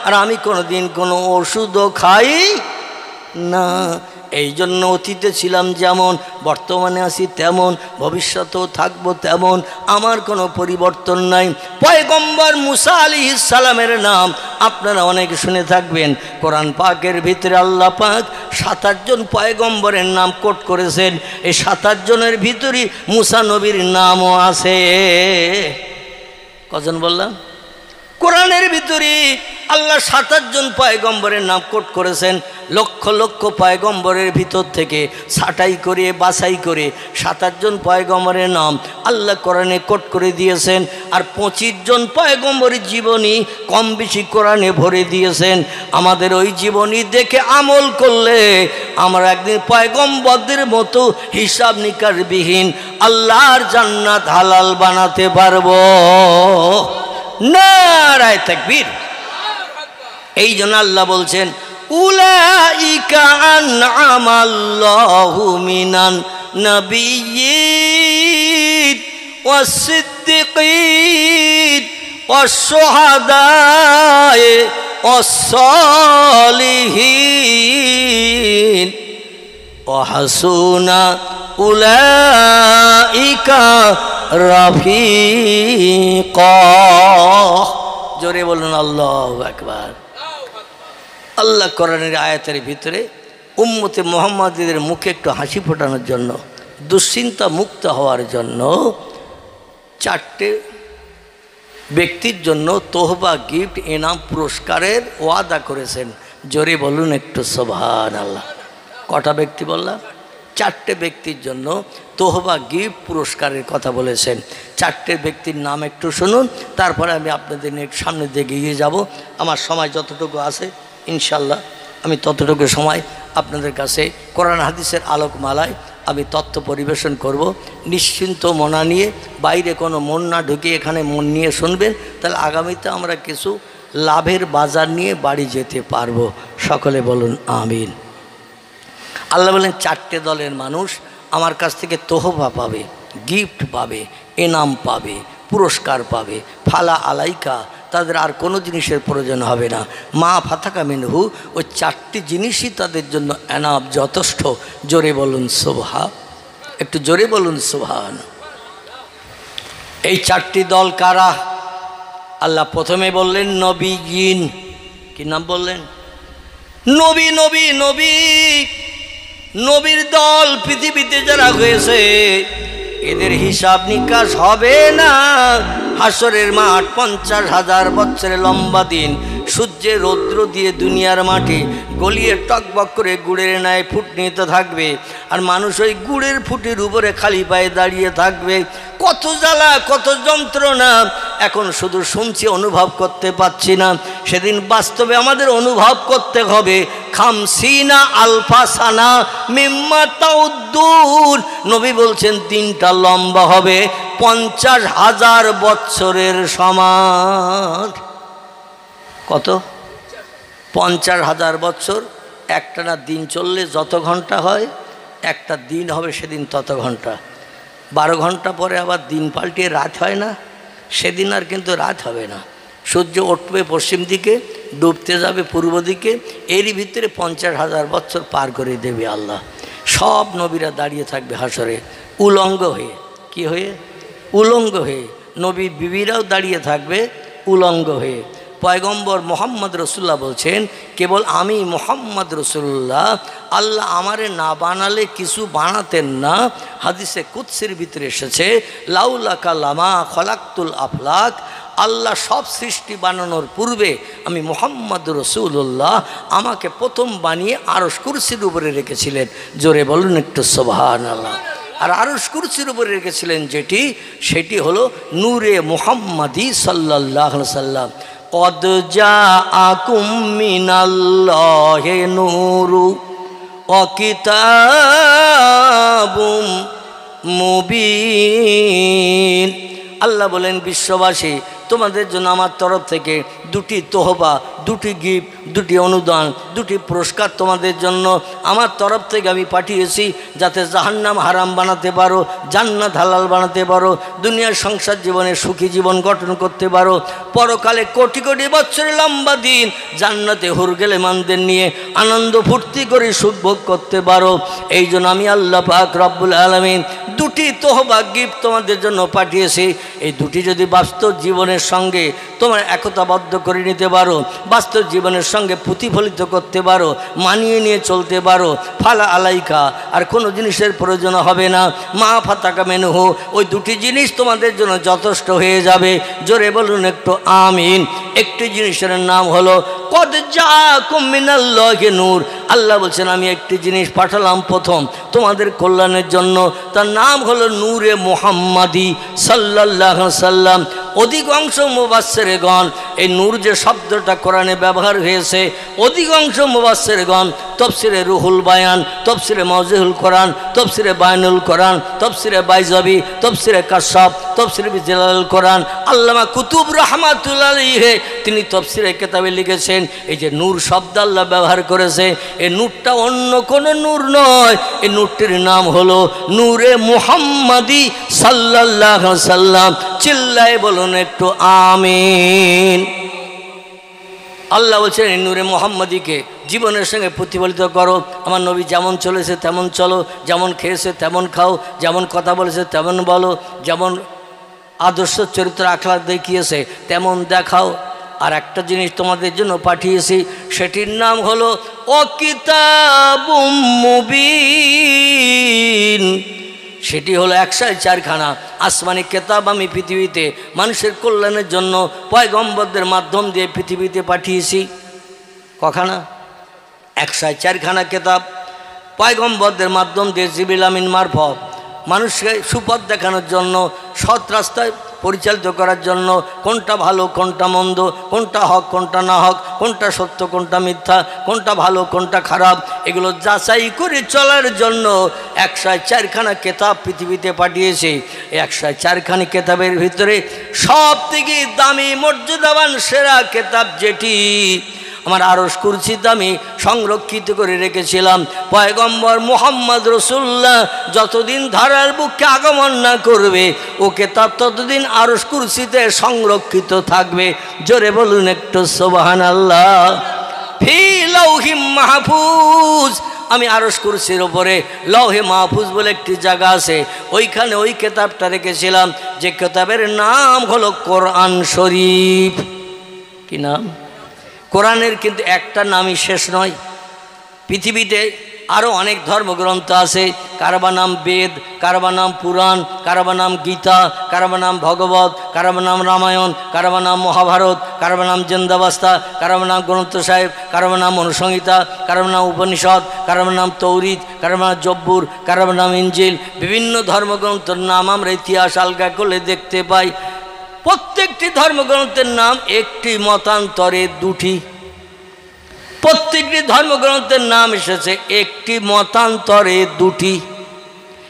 আর আমি কোনো দিন কোনো ওষুধও খাই না। এই জন্য অতীতে ছিলাম যেমন, বর্তমানে আছি তেমন, ভবিষ্যতেও থাকবো তেমন, আমার কোনো পরিবর্তন নাই। পয়গম্বর মুসা আলাইহিস সালামের নাম আপনারা অনেক শুনে থাকবেন। কোরআন পাকের ভিতরে আল্লাহ পাক ৭৮ জন পয়গম্বরের নাম কোট করেছেন। এই ৭৮ জনের ভিতরে মুসা নবীর নামও আছে। কজন বললাম? কোরআনের ভিতরে আল্লাহ ৭৮ জন পয়গম্বরের নাম কোট করেছেন। লক্ষ লক্ষ পয়গম্বরের ভিতর থেকে ছাঁটাই করে বাছাই করে ৭৮ জন পয়গম্বরের নাম আল্লাহ কোরআনে কোট করে দিয়েছেন। আর ২৫ জন পয়গম্বরের জীবনী কম বেশি কোরআনে ভরে দিয়েছেন। আমাদের ওই জীবনী দেখে আমল করলে আমরা একদিন পয়গম্বরদের মতো হিসাব নিকাশবিহীন আল্লাহর জান্নাত হালাল বানাতে পারবো। নারায়ে তাকবীর। এই জন্য আল্লাহ বলছেন, উলাইকা আনআমাল্লাহু মিনান নাবিয়্যিন ওয়াস-সিদ্দিকিন ওয়াস-শুহাদায়ে ওয়াস-সালিহিন ওয়া হাসুনা উলাইকা রাফিকা। জোরে বলুন আল্লাহু আকবার। আল্লাহ কোরআনের আয়াতের ভিতরে উম্মতে মুহাম্মাদীদের মুখে একটু হাসি ফোটানোর জন্য, দুশ্চিন্তা মুক্ত হওয়ার জন্য 4টে ব্যক্তির জন্য তোহবা, গিফট, এনাম, পুরস্কারের ওয়াদা করেছেন। জোরে বলুন একটু সুবহানাল্লাহ। কটা ব্যক্তি বললাম? 4টে ব্যক্তির জন্য তোহবা, গিফট, পুরস্কারের কথা বলেছেন। 4টে ব্যক্তির নাম একটু শুনুন, তারপরে আমি আপনাদের সামনে দিয়ে এগিয়ে যাব। আমার সময় যতটুকু আছে ইনশাল্লাহ আমি ততটুকু সময় আপনাদের কাছে কোরআন হাদিসের আলোকমালায় আমি তথ্য পরিবেশন করব। নিশ্চিন্ত মনা নিয়ে, বাইরে কোনো মন না ঢুকিয়ে এখানে মন নিয়ে শুনবেন, তাহলে আগামীতে আমরা কিছু লাভের বাজার নিয়ে বাড়ি যেতে পারবো। সকলে বলুন আমিন। আল্লাহ বলেন 4টে দলের মানুষ আমার কাছ থেকে তোহফা পাবে, গিফট পাবে, এনাম পাবে, পুরস্কার পাবে। ফালা আলাইকা, তাদের আর কোনো জিনিসের প্রয়োজন হবে না। মা ফাতাকা মিনহু, ওই 4টি জিনিসই তাদের জন্য এনাম যথেষ্ট। জোরে বলুন সুবহান, একটু জোরে বলুন সুবহান। এই 4টি দল কারা? আল্লাহ প্রথমে বললেন নবীন। কি নাম বললেন? নবী। নবী নবী নবীর দল পৃথিবীতে যারা হয়েছে এদের হিসাব নিকাশ হবে না। হাসরের মাঠ 50,000 বছরের লম্বা দিন, সূর্যের রৌদ্র দিয়ে দুনিয়ার মাটি গলিয়ে টকবক করে গুড়ের ন্যায় ফুট নিতে থাকবে। আর মানুষ ওই গুড়ের ফুটের উপরে খালি পায়ে দাঁড়িয়ে থাকবে। কত জ্বালা, কত যন্ত্রণা, এখন শুধু শুনছি, অনুভব করতে পাচ্ছি না। সেদিন বাস্তবে আমাদের অনুভব করতে হবে। খামসিনা আলফাসানা মিম্মা তাউদ্দুন, নবী বলছেন দিনটা লম্বা হবে 50,000 বছরের সমান। কত? 50,000 বছর। একটানা দিন চললে যত ঘন্টা হয়, একটা দিন হবে সেদিন তত ঘন্টা। 12 ঘন্টা পরে আবার দিন পাল্টিয়ে রাত হয় না? সেদিন আর কিন্তু রাত হবে না। সূর্য উঠবে পশ্চিম দিকে, ডুবতে যাবে পূর্ব দিকে। এরই ভিতরে 50,000 বছর পার করে দেবে আল্লাহ। সব নবীরা দাঁড়িয়ে থাকবে হাসরে উলঙ্গ হয়ে। কি হয়ে? উলঙ্গ হয়ে। নবী বিবিরাও দাঁড়িয়ে থাকবে উলঙ্গ হয়ে। পয়গম্বর মোহাম্মদ রসুল্লাহ বলছেন, কেবল আমি মোহাম্মদ রসুল্লাহ, আল্লাহ আমারে না বানালে কিছু বানাতেন না। হাদিসে কুদসির ভিতরে এসেছে, লাউলাকা লামা খলাকতুল আফলাক, আল্লাহ সব সৃষ্টি বানানোর পূর্বে আমি মোহাম্মদ রসুল্লাহ, আমাকে প্রথম বানিয়ে আরশ কুরসির উপরে রেখেছিলেন। জোরে বলুন একটু সুবহানাল্লাহ। আর আরশ কুরসির উপরে রেখেছিলেন যেটি, সেটি হলো নূরে মুহাম্মাদি সাল্লাল্লাহু আলাইহি সাল্লাম। কদ জাআকুম মিনাল্লাহি নূরু ওয়া কিতাবুম মুবিন। আল্লাহ বলেন, বিশ্ববাসী তোমাদের জন্য আমার তরফ থেকে দুটি তোহবা, দুটি গিফট, দুটি অনুদান, দুটি পুরস্কার তোমাদের জন্য আমার তরফ থেকে আমি পাঠিয়েছি, যাতে জাহান্নাম হারাম বানাতে পারো, জান্নাত হালাল বানাতে পারো, দুনিয়ার সংসার জীবনে সুখী জীবন গঠন করতে পারো, পরকালে কোটি কোটি বছরের লম্বা দিন জান্নাতে হুরগেলেমানদের নিয়ে আনন্দ ফুর্তি করে সুখ ভোগ করতে পারো। এই জন্য আমি আল্লাহ পাক রব্বুল আলামিন দুটি তোহবা গিফট তোমাদের জন্য পাঠিয়েছি। এই দুটি যদি বাস্তব জীবনের সঙ্গে তোমার একতাবদ্ধ করে নিতে পারো, বাস্তব জীবনের সঙ্গে প্রতিফলিত করতে পারো, মানিয়ে নিয়ে চলতে পারো, ফালা আলাইকা, আর কোনো জিনিসের প্রয়োজন হবে না। মা ফাতাকা মেনুহু, ওই দুটি জিনিস তোমাদের জন্য যথেষ্ট হয়ে যাবে। জোরে বলুন একটু আমিন। একটি জিনিসের নাম হলো কদ জাআকুম মিনাল্লাহি নূর। আল্লাহ বলছেন আমি একটি জিনিস পাঠালাম প্রথম তোমাদের কল্যাণের জন্য, তার নাম হলো নূরে মুহাম্মাদি সাল্লাল্লাহু আলাইহি সাল্লাম। অধিকাংশ মুফাসসিরগণ এই নূর যে শব্দটা কোরআনে ব্যবহার হয়েছে, অধিকাংশ মুফাসসিরগণ তফসিরে রুহুল বায়ান, তফসিরে মাওজিহুল কোরআন, তফসিরে বায়ানুল কোরআন, তফসিরে বাইজাবি, তফসিরে কাশফ, তফসিরে বিজালাল কোরআন, আল্লামা কুতুব রাহমাতুল্লাহ আলাইহি তিনি তফসিরে কিতাবে লিখেছেন এই যে নূর শব্দ আল্লাহ ব্যবহার করেছে, এই নূরটা অন্য কোনো নূর নয়, এই নূরটির নাম হলো নূরে মুহাম্মাদি সাল্লাল্লাহু আলাইহি সাল্লাম। চিল্লায় বলুন একটু আমিন। আল্লাহ বলছেন এই নূরে মুহাম্মাদিকে জীবনের সঙ্গে প্রতিফলিত করো। আমার নবী যেমন চলেছে তেমন চলো, যেমন খেয়েছে তেমন খাও, যেমন কথা বলেছে তেমন বলো, যেমন আদর্শ চরিত্র আখলাক দেখিয়েছে তেমন দেখাও। আর একটা জিনিস তোমাদের জন্য পাঠিয়েছি, সেটির নাম হলো ও কিতাবুম মুবিন। সেটি হলো 104খানা আসমানি কেতাব আমি পৃথিবীতে মানুষের কল্যাণের জন্য পয়গম্বরদের মাধ্যম দিয়ে পৃথিবীতে পাঠিয়েছি। কখানা? 104খানা কেতাব পয়গম্বরদের মাধ্যম দিয়ে জিবরিল আমিন মারফত মানুষকে সুপথ দেখানোর জন্য, সৎ রাস্তায় পরিচালিত করার জন্য, কোনটা ভালো কোনটা মন্দ, কোনটা হক কোনটা না হক, কোনটা সত্য কোনটা মিথ্যা, কোনটা ভালো কোনটা খারাপ, এগুলো যাচাই করে চলার জন্য 104খানা কেতাব পৃথিবীতে পাঠিয়েছে। এই 104খানি কেতাবের ভিতরে সব থেকে দামি মর্যাদাবান সেরা কেতাব যেটি আমার আরশ কুরসিতে আমি সংরক্ষিত করে রেখেছিলাম, পয়গম্বর মুহাম্মদ রাসূলুল্লাহ যতদিন ধারার বুকে আগমন না করবে ও কেতাব ততদিন আরশ কুরসিতে সংরক্ষিত থাকবে। জোরে বলুন একটু সুবহানাল্লাহ। ফি লাউহিম মাহফুজ, আমি আরশ কুরসির ওপরে লৌহে মাহফুজ বলে একটি জায়গা আছে, ওইখানে ওই কেতাবটা রেখেছিলাম, যে কেতাবের নাম হলো কোরআন শরীফ। কি নাম? কোরআনের কিন্তু একটা নামই শেষ নয়। পৃথিবীতে আরও অনেক ধর্মগ্রন্থ আছে, কারবা নাম বেদ, কারবা নাম পুরাণ, কারবা নাম গীতা, কারবা নাম ভগবত, কারবা নাম রামায়ণ, কারবা নাম মহাভারত, কারবা নাম জিন্দাবাস্তা, কারবা নাম গ্রন্থ সাহেব, কারবা নাম অনুসংহিতা, কারবা নাম উপনিষদ, কারবা নাম তৌরিত, কারবা নাম জব্বুর, কারবা নাম ইনজিল। বিভিন্ন ধর্মগ্রন্থের নাম আমরা ইতিহাস আলগা করলে দেখতে পাই। প্রত্যেকটি ধর্মগ্রন্থের নাম একটি মতান্তরে দুটি, প্রত্যেকটি ধর্মগ্রন্থের নাম এসেছে একটি মতান্তরে দুটি,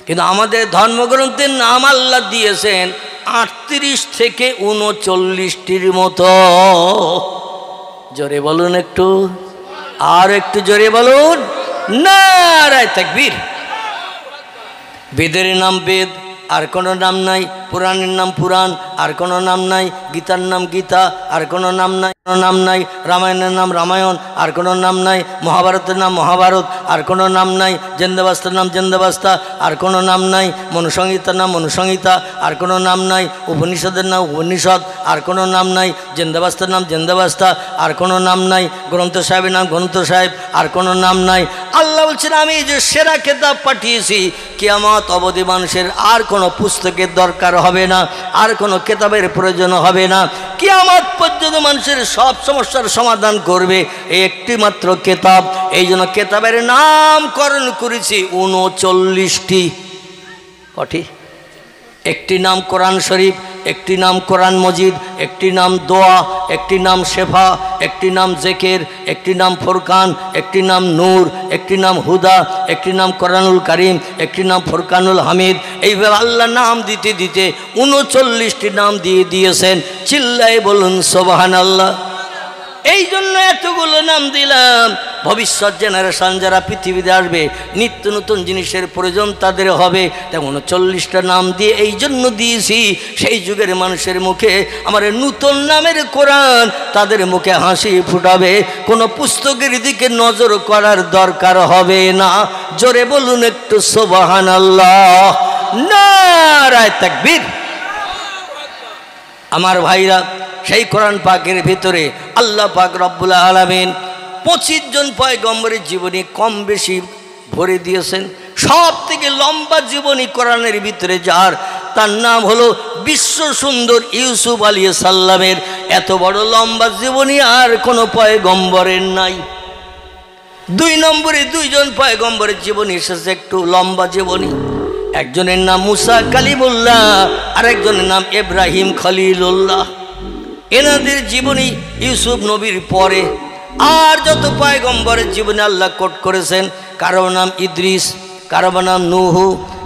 কিন্তু আমাদের ধর্মগ্রন্থের নাম আল্লাহ দিয়েছেন 38 থেকে 39টির মতো। জোরে বলুন একটু, আর একটু জোরে বলুন নারায়ে তাকবীর। বেদের নাম বেদ, আর কোনো নাম নাই। পুরাণের নাম পুরাণ, আর কোনো নাম নাই। গীতার নাম গীতা, আর কোনো নাম নাই, কোনো নাম নাই। রামায়ণের নাম রামায়ণ, আর কোনো নাম নাই। মহাভারতের নাম মহাভারত, আর কোনো নাম নাই। জিন্দাবাস্তার নাম জিন্দাবাস্তা, আর কোনো নাম নাই। মনুসংহিতার নাম মনুসংহিতা, আর কোনো নাম নাই। উপনিষদের নাম উপনিষদ, আর কোনো নাম নাই। জিন্দাবাস্তার নাম জিন্দাবাস্তা, আর কোনো নাম নাই। গ্রন্থ সাহেবের নাম গ্রন্থ সাহেব, আর কোনো নাম নাই। আল্লাহ বলছেন আমি যে সেরা কেতাব পাঠিয়েছি, কিয়ামত অবধি মানুষের আর কোনো পুস্তকের দরকার হবে না, আর কোনো কেতাবের প্রয়োজন হবে না। কিয়ামত পর্যন্ত মানুষের সব সমস্যার সমাধান করবে এই একটি মাত্র কেতাব। এই জন্য কেতাবের নামকরণ করেছি 39টি। কটি? একটি নাম কোরআন শরীফ, একটি নাম কোরআন মজিদ, একটি নাম দোয়া, একটি নাম শেফা, একটি নাম জেকের, একটি নাম ফুরকান, একটি নাম নূর, একটি নাম হুদা, একটি নাম কোরআনুল কারীম, একটি নাম ফুরকানুল হামিদ। এইভাবে আল্লাহ নাম দিতে দিতে 39টি নাম দিয়ে দিয়েছেন। চিল্লায় বলুন সুবহানাল্লাহ। এই জন্য এতগুলো নাম দিলাম, ভবিষ্যৎ জেনারেশন যারা পৃথিবীতে আসবে নিত্য নতুন জিনিসের প্রয়োজন তাদের হবে। তাই 39টা নাম দিয়ে এই জন্য দিয়েছি, সেই যুগের মানুষের মুখে আমার নূতন নামের কোরআন তাদের মুখে হাসি ফুটাবে, কোনো পুস্তকের দিকে নজর করার দরকার হবে না। জোরে বলুন একটু সুবহানাল্লাহ, নারায়ে তাকবীর। আমার ভাইরা, সেই কোরআন পাকের ভিতরে আল্লাহ পাক রব্বুল আলামিন 25 জন পয়গম্বরের জীবনী কম বেশি ভরে দিয়েছেন। সব থেকে লম্বা জীবনী কোরআনের ভিতরে যার, তার নাম হলো বিশ্ব সুন্দর ইউসুফ আলাইহিস সালামের। এত বড় লম্বা জীবনী আর কোনো পয়গম্বরের নাই। 2 নম্বরে 2 জন পয়গম্বরের জীবনী এসেছে একটু লম্বা জীবনী। একজনের নাম মুসা কালিমুল্লাহ, আরেকজনের নাম ইব্রাহিম খলিলুল্লাহ। এনাদের জীবনী ইউসুফ নবীর পরে আর যত পয়গম্বরের জীবনে আল্লাহ কোট করেছেন, কারো নাম ইদ্রিস, কারো নাম নূহ,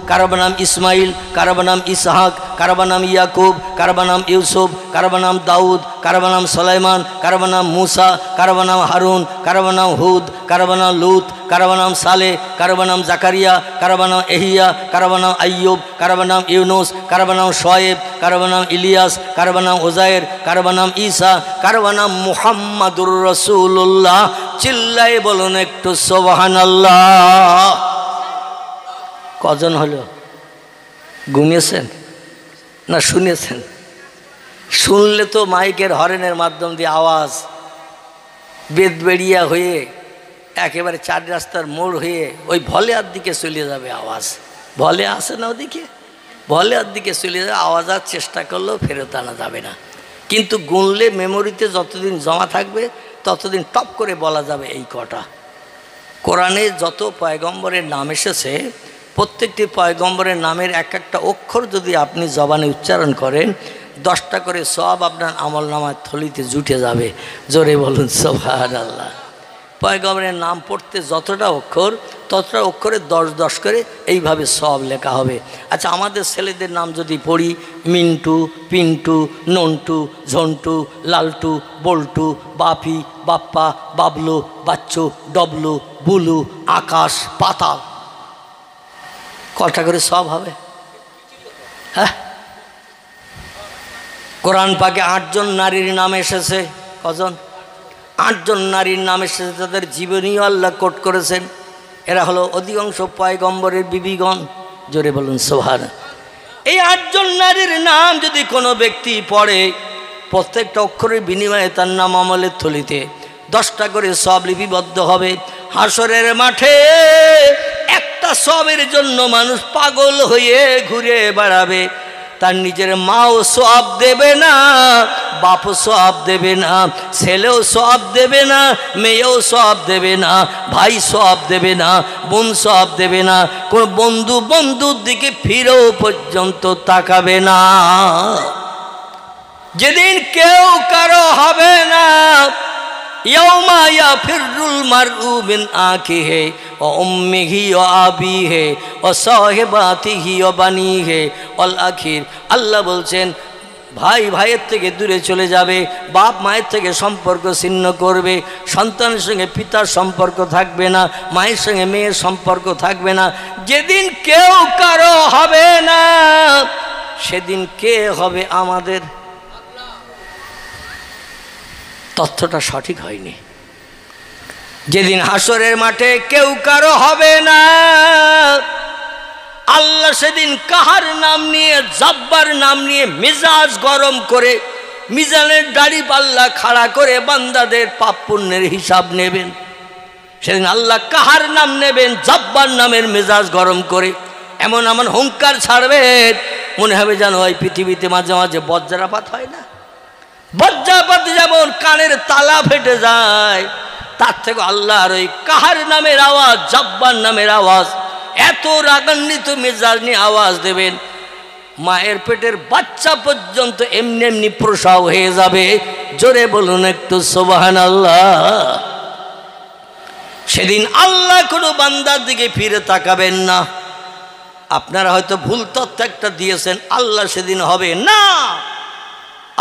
কারো নাম ইসমাইল, কারো নাম ইসহাক, কারো নাম ইয়াকুব, কারো নাম ইউসুফ, কারো নাম দাউদ, কারো নাম সুলাইমান, কারো নাম মুসা, কারো নাম হারুন, কারো নাম হুদ, কারো নাম লুত, কারো নাম সালেহ, কারো নাম জাকারিয়া, কারো নাম এহিয়া, কারো নাম আইয়ুব, কারো নাম ইউনুস, কারো নাম শোয়েব, কারো নাম ইলিয়াস, কারো নাম উজায়ের, কারো নাম ঈসা, কারো নাম মুহাম্মাদুর রাসূলুল্লাহ। চিল্লায়ে বলুন একটু সুবহানাল্লাহ। কজন হলো? গুনেছেন না শুনেছেন? শুনলে তো মাইকের হরেনের মাধ্যম দিয়ে আওয়াজ বেদবেড়িয়া হয়ে একেবারে 4 রাস্তার মোড় হয়ে ওই ভলেয়ার দিকে চলে যাবে আওয়াজ। ভলে আসে না ওদিকে, ভলেয়ার দিকে চলে যাবে আওয়াজ। আর চেষ্টা করলেও ফেরত আনা যাবে না, কিন্তু গুনলে মেমোরিতে যতদিন জমা থাকবে ততদিন টপ করে বলা যাবে এই কটা। কোরআনে যত পয়গম্বরের নাম এসেছে, প্রত্যেকটি পয়গম্বরের নামের এক একটা অক্ষর যদি আপনি জবানে উচ্চারণ করেন, 10টা করে সব আপনার আমল নামার থলিতে জুটে যাবে। জোরে বলুন সুবহানাল্লাহ। পয়গম্বরের নাম পড়তে যতটা অক্ষর, ততটা অক্ষরে 10 করে এইভাবে সব লেখা হবে। আচ্ছা, আমাদের ছেলেদের নাম যদি পড়ি, মিন্টু, পিন্টু, নন্টু, ঝন্টু, লালটু, বল্টু, বাপি, বাপ্পা, বাবলু, বাচ্চু, ডবলু, বুলু, আকাশ, পাতাল, কটা করে সব হবে? হ্যাঁ, কোরআন পাকে 8 জন নারীর নাম এসেছে। কজন? 8 জন নারীর নাম এসেছে, তাদের জীবনীও আল্লাহ কোট করেছেন। এরা হলো অধিকাংশ পয়গম্বরের বিবিগণ। জোরে বলুন সুবহানাল্লাহ। এই 8 জন নারীর নাম যদি কোনো ব্যক্তি পড়ে, প্রত্যেকটা অক্ষরের বিনিময়ে তার নাম আমলের থলিতে 10টা করে সব লিপিবদ্ধ হবে। হাসরের মাঠে একটা সবের জন্য মানুষ পাগল হয়ে ঘুরে বেড়াবে। তার নিজের মাও সওয়াব দেবে না, বাপও সওয়াব দেবে না, ছেলেও সওয়াব দেবে না, মেয়েও সওয়াব দেবে না, ভাই সওয়াব দেবে না, বোন সওয়াব দেবে না, কোন বন্ধু বন্ধুর দিকে ফিরেও পর্যন্ত তাকাবে না। যেদিন কেউ কারো হবে না, ইয়াউমা ইয়াফিরুল মারউ মিন আখিহি ওয়া উম্মিহি ওয়া আবিহি ওয়া সাহিবাতিহি ওয়া বানিহি ওয়াল আখির। আল্লাহ বলছেন, ভাই ভাইয়ের থেকে দূরে চলে যাবে, বাপ মায়ের থেকে সম্পর্ক ছিন্ন করবে, সন্তানের সঙ্গে পিতার সম্পর্ক থাকবে না, মায়ের সঙ্গে মেয়ের সম্পর্ক থাকবে না। যেদিন কেউ কারো হবে না, সেদিন কে হবে আমাদের? তথ্যটা সঠিক হয়নি। যেদিন হাসরের মাঠে কেউ কারো হবে না, আল্লাহ সেদিন কাহার নাম নিয়ে, জব্বার নাম নিয়ে মেজাজ গরম করে মিজানের দাড়ি পাল্লা খাড়া করে বান্দাদের পাপ পুণ্যের হিসাব নেবেন। সেদিন আল্লাহ কাহার নাম নেবেন, জব্বার নামের মেজাজ গরম করে এমন এমন হুঙ্কার ছাড়বেন, মনে হবে যেন ওই পৃথিবীতে মাঝে মাঝে বজ্রাপাত হয় না? বজ্রাপাত যেমন কানের তালা ফেটে যায়, তার থেকে আল্লাহর ওই কাহার নামের আওয়াজ, জব্বার নামের আওয়াজ, এত রাগান্বিত মেজাজ নিয়ে আওয়াজ দেবেন। মায়ের পেটের বাচ্চা পর্যন্ত এমনি এমনি প্রসব হয়ে যাবে। জোরে বলুন একটু সুবহানাল্লাহ। সেদিন আল্লাহ কোনো বান্দার দিকে ফিরে তাকাবেন না। আপনারা হয়তো ভুল তথ্য একটা দিয়েছেন, আল্লাহ সেদিন হবে না,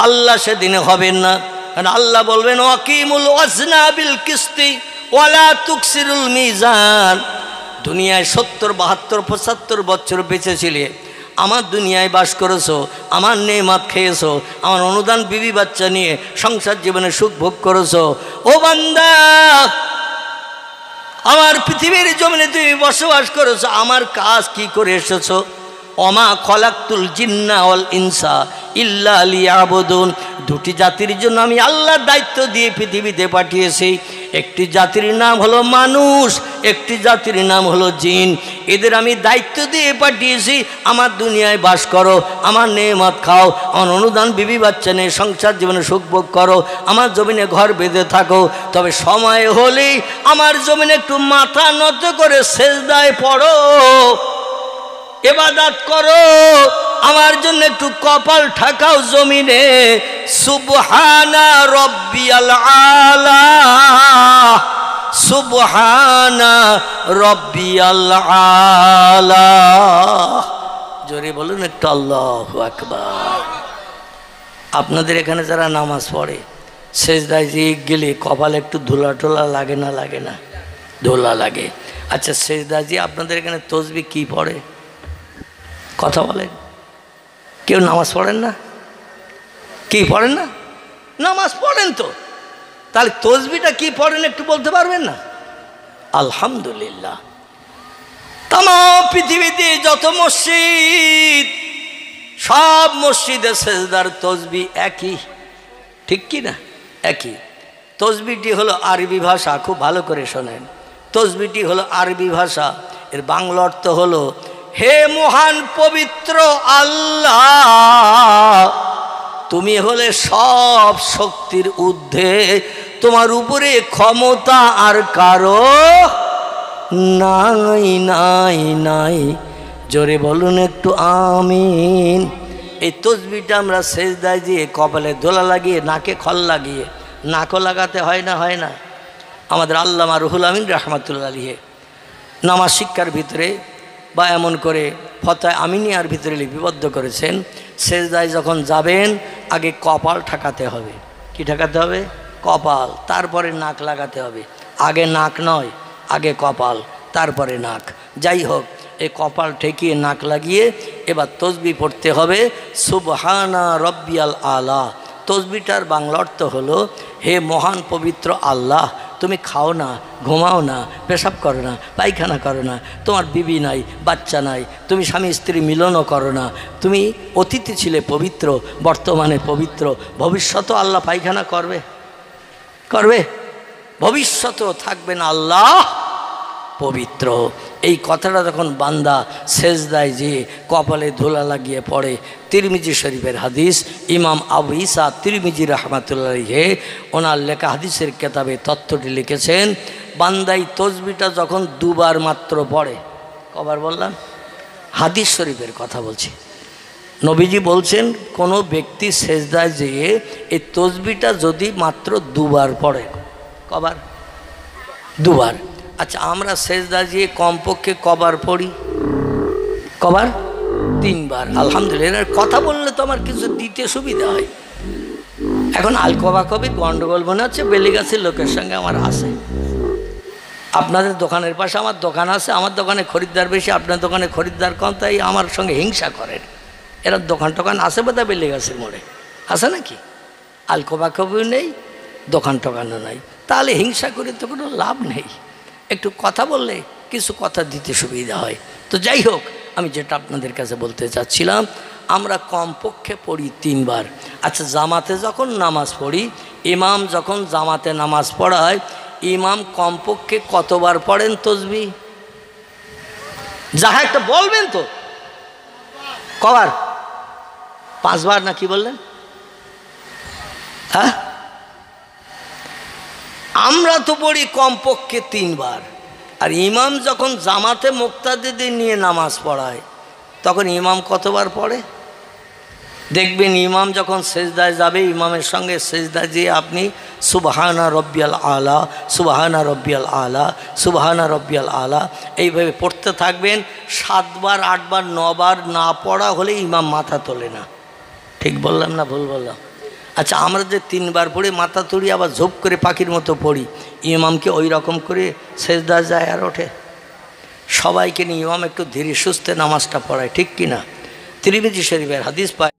আল্লাহ সেদিন হবেন না। কারণ আল্লাহ বলবেন ওয়াকিমুল ওয়াজনা বিল কিসতি ওয়ালা তুকসিরুল মিজান। দুনিয়ায় 70, 72, 75 বছর বেঁচে ছিলে, আমার দুনিয়ায় বাস করেছো, আমার নেয়ামত খেয়েছো, আমার অনুদান বিবি বাচ্চা নিয়ে সংসার জীবনে সুখ ভোগ করেছো। ও বান্দা, আমার পৃথিবীর জমিনে তুমি বসবাস করেছো, আমার কাজ কি করে এসেছো? ওমা খলাকতুল জিন্না ওয়াল ইনসা ইল্লা লিয়াবুদুন। দুটি জাতির জন্য আমি আল্লাহর দায়িত্ব দিয়ে পৃথিবীতে পাঠিয়েছি। একটি জাতির নাম হলো মানুষ, একটি জাতির নাম হলো জিন। এদের আমি দায়িত্ব দিয়ে পাঠিয়েছি, আমার দুনিয়ায় বাস করো, আমার নেয়ামত খাও, আমার অনুদান বিবি বাচ্চা নিয়ে সংসার জীবনে সুখ ভোগ করো, আমার জমিনে ঘর বেঁধে থাকো। তবে সময় হলেই আমার জমিনে একটু মাথা নত করে সেজদায় পড়ো, ইবাদত করো, আমার জন্য একটু কপাল ঠাকাও জমিনে। সুবহানা রব্বিয়াল আলা, সুবহানা রব্বিয়াল আলা। জোরে বলুন একটু আল্লাহু আকবার। আপনাদের এখানে যারা নামাজ পড়ে, সেজদায় গেলে কপালে একটু ধুলা টোলা লাগে না? লাগে না? ধুলা লাগে। আচ্ছা, সেজদায় আপনাদের এখানে তসবিহ কি পড়ে? কথা বলেন। কেউ নামাজ পড়েন না? কি পড়েন না? নামাজ পড়েন তো, তাহলে তসবিহটা কি পড়েন একটু বলতে পারবেন না? আলহামদুলিল্লাহ। তামাম পৃথিবীতে যত মসজিদ, সব মসজিদে সেজদার তসবিহ একই, ঠিক কি না? একই। তসবিহটি হলো আরবি ভাষা, খুব ভালো করে শোনেন। তসবিহটি হলো আরবি ভাষা, এর বাংলা অর্থ হলো হে মহান পবিত্র আল্লাহ, তুমি হলে সব শক্তির ঊর্ধ্বে, তোমার উপরে ক্ষমতা আর কারো নাই নাই নাই। জোরে বলুন একটু আমিন। এই তসবিহটা আমরা সেজদায় দিয়ে কপালে দোলা লাগিয়ে, নাকে খল লাগিয়ে, নাকও লাগাতে হয় না? হয় না? আমাদের আল্লামা রুহুল আমিন রাহমাতুল্লাহ আলাইহি নামাজ শিক্ষার ভিতরে বা এমন করে ফতোয়া আমিনিয়ার ভিতরে লিপিবদ্ধ করেছেন, সেজদায় যখন যাবেন আগে কপাল ঠাকাতে হবে। কি ঠাকাতে হবে? কপাল। তারপরে নাক লাগাতে হবে। আগে নাক নয়, আগে কপাল, তারপরে নাক। যাই হোক, এই কপাল ঠেকিয়ে নাক লাগিয়ে এবার তসবিহ পড়তে হবে সুবহানা রব্বিয়াল আলা। তসবিহটার বাংলা অর্থ হলো হে মহান পবিত্র আল্লাহ, তুমি খাও না, ঘুমাও না, পেশাব করো না, পায়খানা করো না, তোমার বিবি নাই, বাচ্চা নাই, তুমি স্বামী স্ত্রী মিলনও করো না, তুমি অতীতে ছিলে পবিত্র, বর্তমানে পবিত্র, ভবিষ্যতেও আল্লাহ পায়খানা করবে? করবে? ভবিষ্যতেও থাকবে না আল্লাহ পবিত্র। এই কথাটা যখন বান্দা সেজদায় যে কপালে ধুলা লাগিয়ে পড়ে, তিরমিজি শরীফের হাদিস, ইমাম আবু ঈসা তিরমিজি রাহমাতুল্লাহ আলাইহি ওনার লেখা হাদিসের কেতাবে তথ্যটি লিখেছেন, বান্দাই তসবিহটা যখন দুবার মাত্র পড়ে, কবার বললাম? হাদিস শরীফের কথা বলছি। নবীজি বলছেন কোনো ব্যক্তি সেজদায় যেয়ে এই তসবিহটা যদি মাত্র দুবার পড়ে, কবার? দুবার। আচ্ছা, আমরা সেজদা দিয়ে কমপক্ষে কবার পড়ি? কবার? 3 বার। আলহামদুলিল্লাহ। কথা বললে তো আমার কিছু দিতে সুবিধা হয়। এখন আলকবা কবি গন্ডগোল মনে হচ্ছে, বেলিগাছির লোকের সঙ্গে আমার আছে। আপনাদের দোকানের পাশে আমার দোকান আছে, আমার দোকানে খরিদ্দার বেশি, আপনার দোকানে খরিদ্দার কম, তাই আমার সঙ্গে হিংসা করেন। এরা দোকান টোকান আছে বোধহয় বেলিগাছির মোড়ে, আছে নাকি? আলকবা কবিও নেই, দোকান টোকানও নাই, তাহলে হিংসা করে তো কোনো লাভ নেই। একটু কথা বললে কিছু কথা দিতে সুবিধা হয়। তো যাই হোক, আমি যেটা আপনাদের কাছে বলতে চাচ্ছিলাম, আমরা কমপক্ষে পড়ি 3 বার। আচ্ছা, জামাতে যখন নামাজ পড়ি, ইমাম যখন জামাতে নামাজ পড়ায়, ইমাম কমপক্ষে কতবার পড়েন তসবিহ? যাহা একটা বলবেন তো, কবার? 5 বার না কি বললেন? হ্যাঁ, আমরা তো পড়ি কমপক্ষে 3 বার। আর ইমাম যখন জামাতে মুক্তাদিদের নিয়ে নামাজ পড়ায়, তখন ইমাম কতবার পড়ে? দেখবেন ইমাম যখন সেজদায় যাবে, ইমামের সঙ্গে সেজদায় যেয়ে আপনি সুবহানা রব্বিয়াল আলা, সুবহানা রব্বিয়াল আলা, সুবহানা রব্বিয়াল আলা এইভাবে পড়তে থাকবেন। 7 বার 8 বার 9 বার না পড়া হলে ইমাম মাথা তোলে না। ঠিক বললাম না ভুল বললাম? আচ্ছা, আমরা যে 3 বার পড়ে মাথা তুলি, আবার ঝোপ করে পাখির মতো পড়ি, ইমামকে ওই রকম করে সেজদায় যায় আর ওঠে? সবাইকে নিয়ে ইমাম একটু ধীরে সুস্থে নামাজটা পড়ায়, ঠিক কিনা? তিরমিজি শরীফের হাদিস পায়।